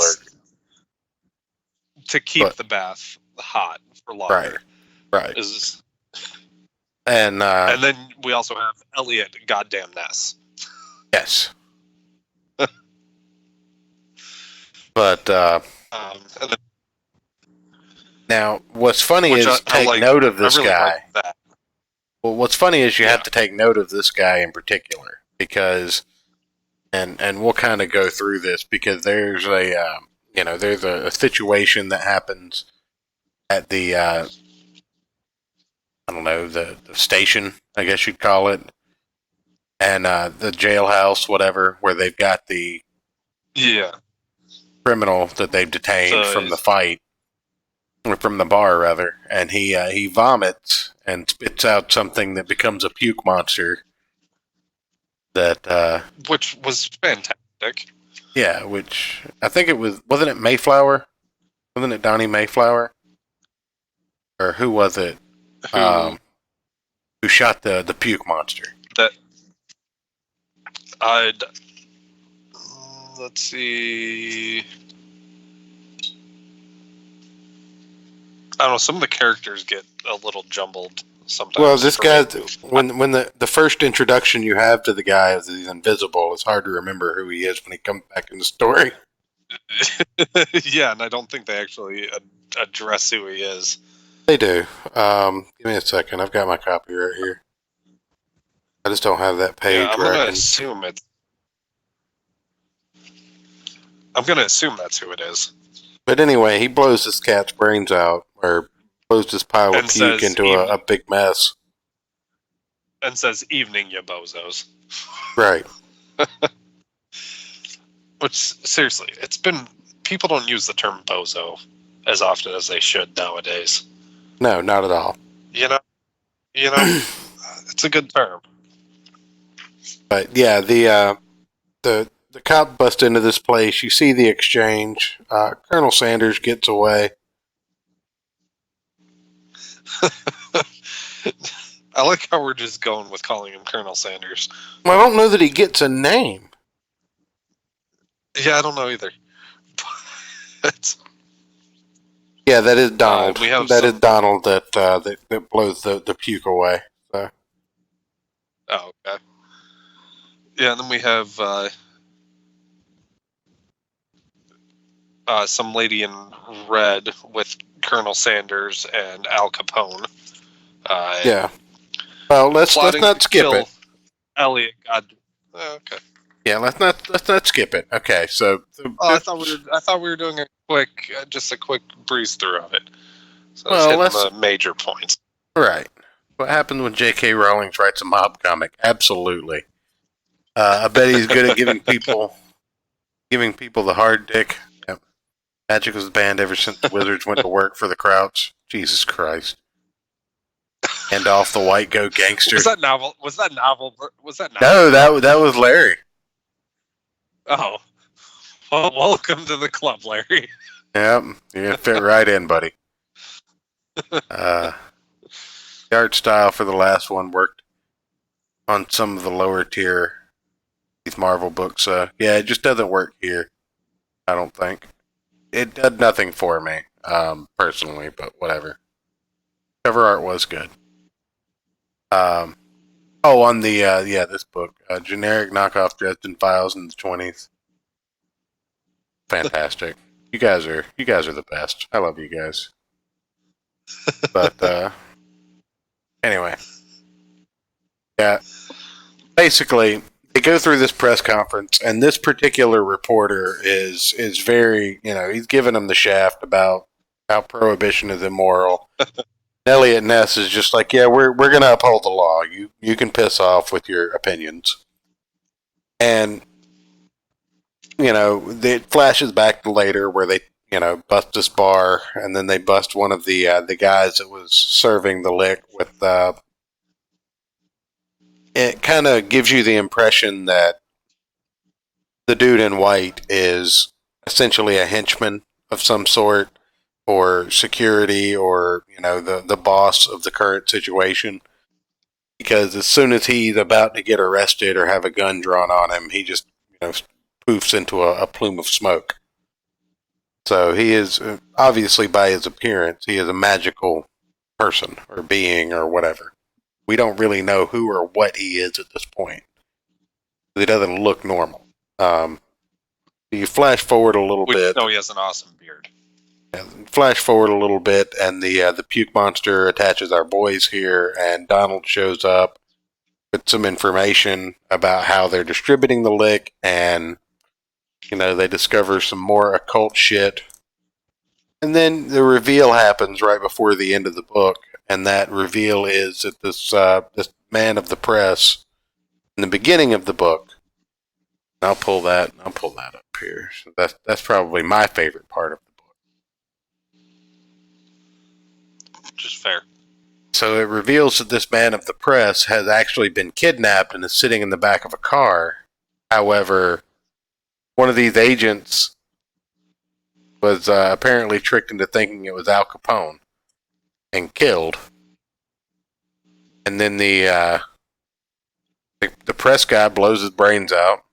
to keep But- the bath hot for longer. Right. Is And then we also have Elliot Goddamn Ness. yes. But And then, now, what's funny which is I take like- note of I this really guy. like that. Well, what's funny is you have Yeah. to take note of this guy in particular because, and we'll kind of go through this because there's there's a situation that happens at the I don't know, the station, I guess you'd call it, and the jailhouse, whatever, where they've got the Yeah, criminal that they've detained So from the is- fight, or from the bar rather, and he vomits and spits out something that becomes a puke monster. That which was fantastic. yeah, which I think wasn't it Mayflower? Wasn't it Donnie Mayflower? Or who was it? Who shot the puke monster? Let's see. I don't know. Some of the characters get a little jumbled sometimes. Well, this for guy, me. when the first introduction you have to the guy is he's invisible, it's hard to remember who he is when he comes back in the story. Yeah, and I don't think they actually address who he is. They do. Give me a second. I've got my copy right here. I just don't have that page Yeah, I'm where I gonna can. assume it's. I'm gonna assume that's who it is. But anyway, he blows this cat's brains out, or blows this pile of And puke says into even- a big mess. And says, "Evening, you bozos." Right. Which seriously, people don't use the term bozo as often as they should nowadays. No, not at all. You know, it's a good term. But yeah, the cop busts into this place. You see the exchange. Colonel Sanders gets away. I like how we're just going with calling him Colonel Sanders. Well, I don't know that he gets a name. Yeah, I don't know either. But, Yeah, that is Donald. we have That some- is Donald that blows the puke away. So oh, okay. Yeah, and then we have some lady in red with Colonel Sanders and Al Capone. yeah. Well, let's plotting not to skip kill it. Elliot. Okay. Yeah, let's not skip it. Okay, so Oh, I thought we were doing a quick, just a quick breeze through of it. So Well, let's let's- hit the major points. right. What happens when J.K. Rowling writes a mob comic? Absolutely. I bet he's good at giving people the hard dick. Yep. Magic was banned ever since the Wizards went to work for the Krauts. Jesus Christ. And off the white go gangster. Was that novel? Was that novel? No, that was Larry. Oh. Well, welcome to the club, Larry. Yep, you're gonna fit right in, buddy. The art style for the last one worked on some of the lower tier these Marvel books. Yeah, it just doesn't work here. I don't think it did nothing for me personally, but whatever. Cover art was good. On the this book, generic knockoff Dresden Files in the 20s. Fantastic. You guys are the best. I love you guys. But anyway, yeah. Basically, they go through this press conference, and this particular reporter is very, he's giving them the shaft about how prohibition is immoral. Elliot Ness is just like, yeah, we're gonna uphold the law. You can piss off with your opinions, and it flashes back to later where they bust this bar, and then they bust one of the guys that was serving the lick with. It kind of gives you the impression that the dude in white is essentially a henchman of some sort, or security, or the boss of the current situation. Because as soon as he's about to get arrested or have a gun drawn on him, he just poofs into a plume of smoke. So he is obviously, by his appearance, he is a magical person or being or whatever. We don't really know who or what he is at this point. He doesn't look normal. You flash forward a little bit. No, he has an awesome beard. Flash forward a little bit, and the puke monster attaches our boys here, and Donald shows up with some information about how they're distributing the lick, and they discover some more occult shit. And then the reveal happens right before the end of the book, and that reveal is that this man of the press in the beginning of the book. I'll pull that up here. So that's probably my favorite part of the book. Just fair. So it reveals that this man of the press has actually been kidnapped and is sitting in the back of a car. However, one of these agents was apparently tricked into thinking it was Al Capone and killed. And then the press guy blows his brains out,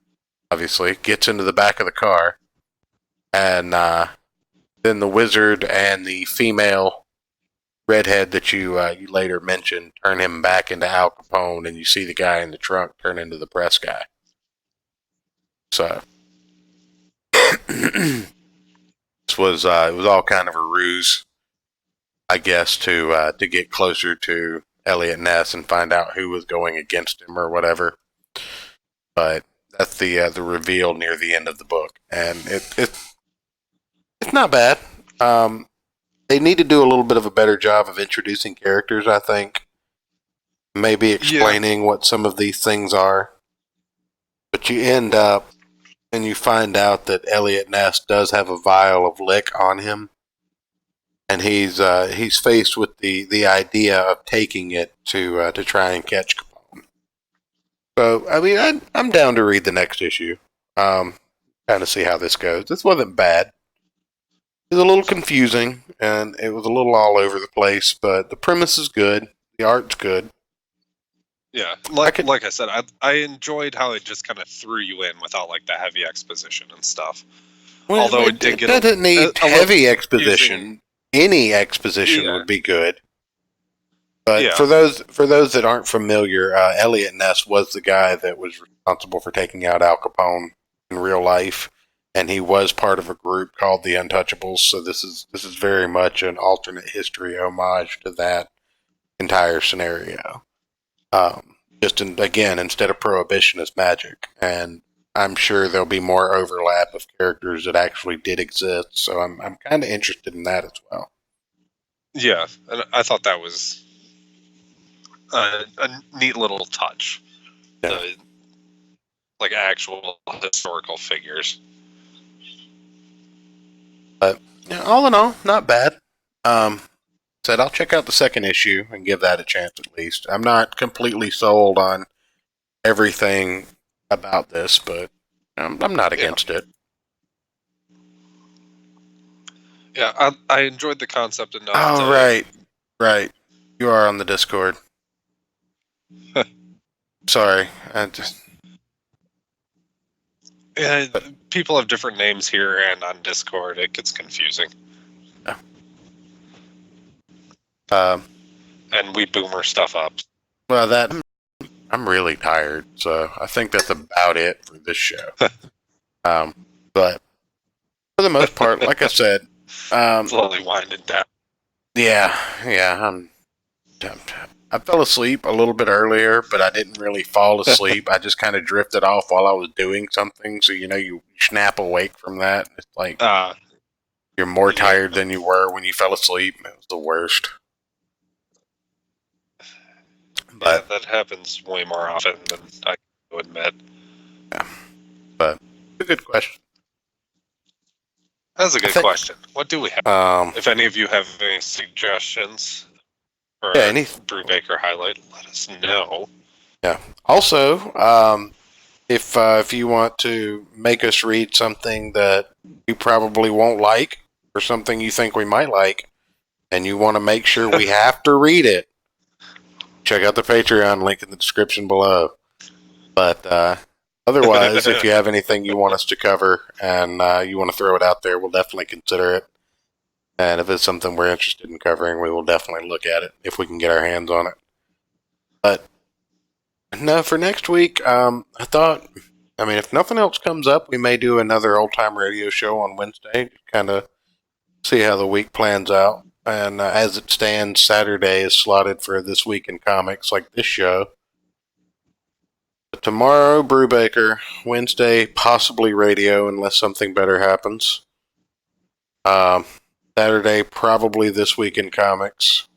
obviously, gets into the back of the car, and then the wizard and the female redhead that you later mentioned turn him back into Al Capone, and you see the guy in the trunk turn into the press guy. So this was it was all kind of a ruse, I guess, to get closer to Elliot Ness and find out who was going against him or whatever. But that's the reveal near the end of the book, and it's not bad. They need to do a little bit of a better job of introducing characters, I think. Maybe explaining what some of these things are. But you end up and you find out that Elliot Ness does have a vial of lick on him. And he's faced with the idea of taking it to try and catch Capone. So, I mean, I'm down to read the next issue. Kind of see how this goes. This wasn't bad. It was a little confusing, and it was a little all over the place, but the premise is good. The art's good. Yeah, like I said, I enjoyed how it just kind of threw you in without like the heavy exposition and stuff. Well, although it did get doesn't need a heavy exposition. Any exposition would be good. But for those that aren't familiar, Elliot Ness was the guy that was responsible for taking out Al Capone in real life. And he was part of a group called the Untouchables, so this is very much an alternate history homage to that entire scenario. Again, instead of prohibition, it's magic, and I'm sure there'll be more overlap of characters that actually did exist. So I'm kind of interested in that as well. Yeah, and I thought that was a neat little touch. Yeah. Like actual historical figures. But all in all, not bad. Said I'll check out the second issue and give that a chance at least. I'm not completely sold on everything about this, but I'm not against it. Yeah, I enjoyed the concept enough. Oh, right. You are on the Discord. Sorry, I just. Yeah, people have different names here and on Discord. It gets confusing. Yeah. And we boomer stuff up. Well, I'm really tired, so I think that's about it for this show. But for the most part, like I said, slowly winding down. Yeah. I fell asleep a little bit earlier, but I didn't really fall asleep. I just kind of drifted off while I was doing something. So, you snap awake from that. It's like you're more tired than you were when you fell asleep. It was the worst. But that happens way more often than I can admit. Yeah. But it's a good question. That's a good think- question. What do we have? If any of you have any suggestions for Yeah, a any- Brewbaker highlight, let us know. Also, if you want to make us read something that you probably won't like, or something you think we might like, and you want to make sure we have to read it, check out the Patreon link in the description below. But otherwise, if you have anything you want us to cover and you want to throw it out there, we'll definitely consider it. And if it's something we're interested in covering, we will definitely look at it if we can get our hands on it. But no, for next week, I thought, if nothing else comes up, we may do another old time radio show on Wednesday, kind of see how the week plans out. And as it stands, Saturday is slotted for This Week in Comics, like this show. But tomorrow, Brewbaker. Wednesday, possibly radio, unless something better happens. Saturday, probably This Week in Comics.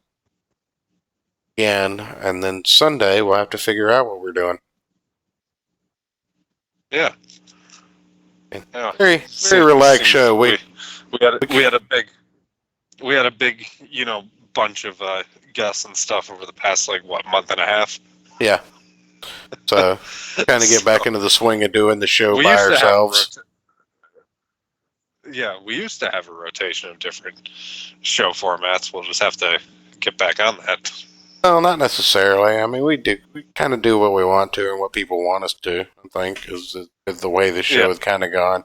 Again, and then Sunday, we'll have to figure out what we're doing. Yeah. Very relaxed show. We had a big bunch of guests and stuff over the past month and a half. Yeah. So kind of get back into the swing of doing the show We by used to have ourselves. we used to have a rotation of different show formats. We'll just have to get back on that. No, not necessarily. We kind of do what we want to and what people want us to, I think, is the way the show has kind of gone.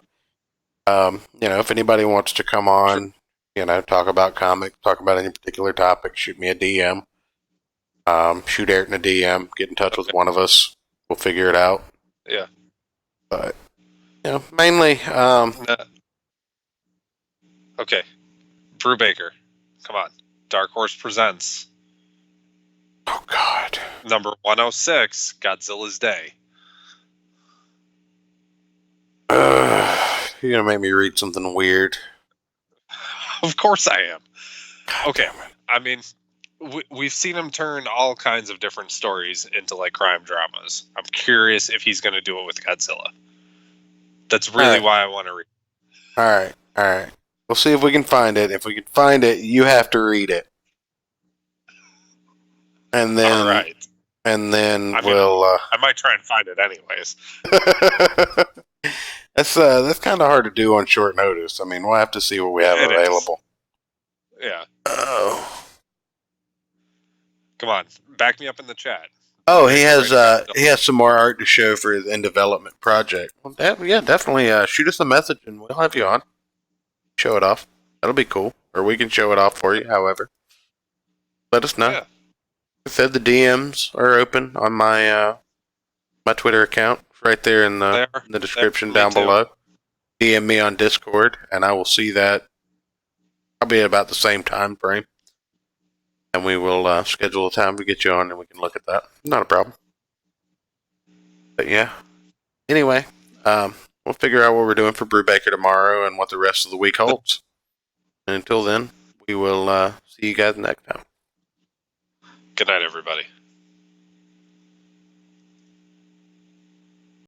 If anybody wants to come on, talk about comics, talk about any particular topic, shoot me a DM. Shoot Eric in a DM, get in touch with one of us. We'll figure it out. Yeah. But, mainly... Okay. Brewbaker. Come on. Dark Horse presents... Oh, God. Number 106, Godzilla's Day. You're going to make me read something weird. Of course I am. God Okay. damn it. We've seen him turn all kinds of different stories into crime dramas. I'm curious if he's going to do it with Godzilla. That's really Alright. why I want to read. All right. We'll see if we can find it. If we can find it, you have to read it. And then, All right. we'll... I might try and find it anyways. That's kind of hard to do on short notice. We'll have to see what we have It is. available. Yeah. Oh. Come on. Back me up in the chat. Oh, he has some more art to show for his in development project. Well, definitely shoot us a message and we'll have you on. Show it off. That'll be cool. Or we can show it off for you. However, let us know. Yeah. I said the DMs are open on my my Twitter account, right there in the description down below. DM me on Discord, and I will see that probably at about the same time frame. And we will schedule a time to get you on, and we can look at that. Not a problem. But yeah. Anyway, we'll figure out what we're doing for Brewbaker tomorrow and what the rest of the week holds. And until then, we will see you guys next time. Good night, everybody.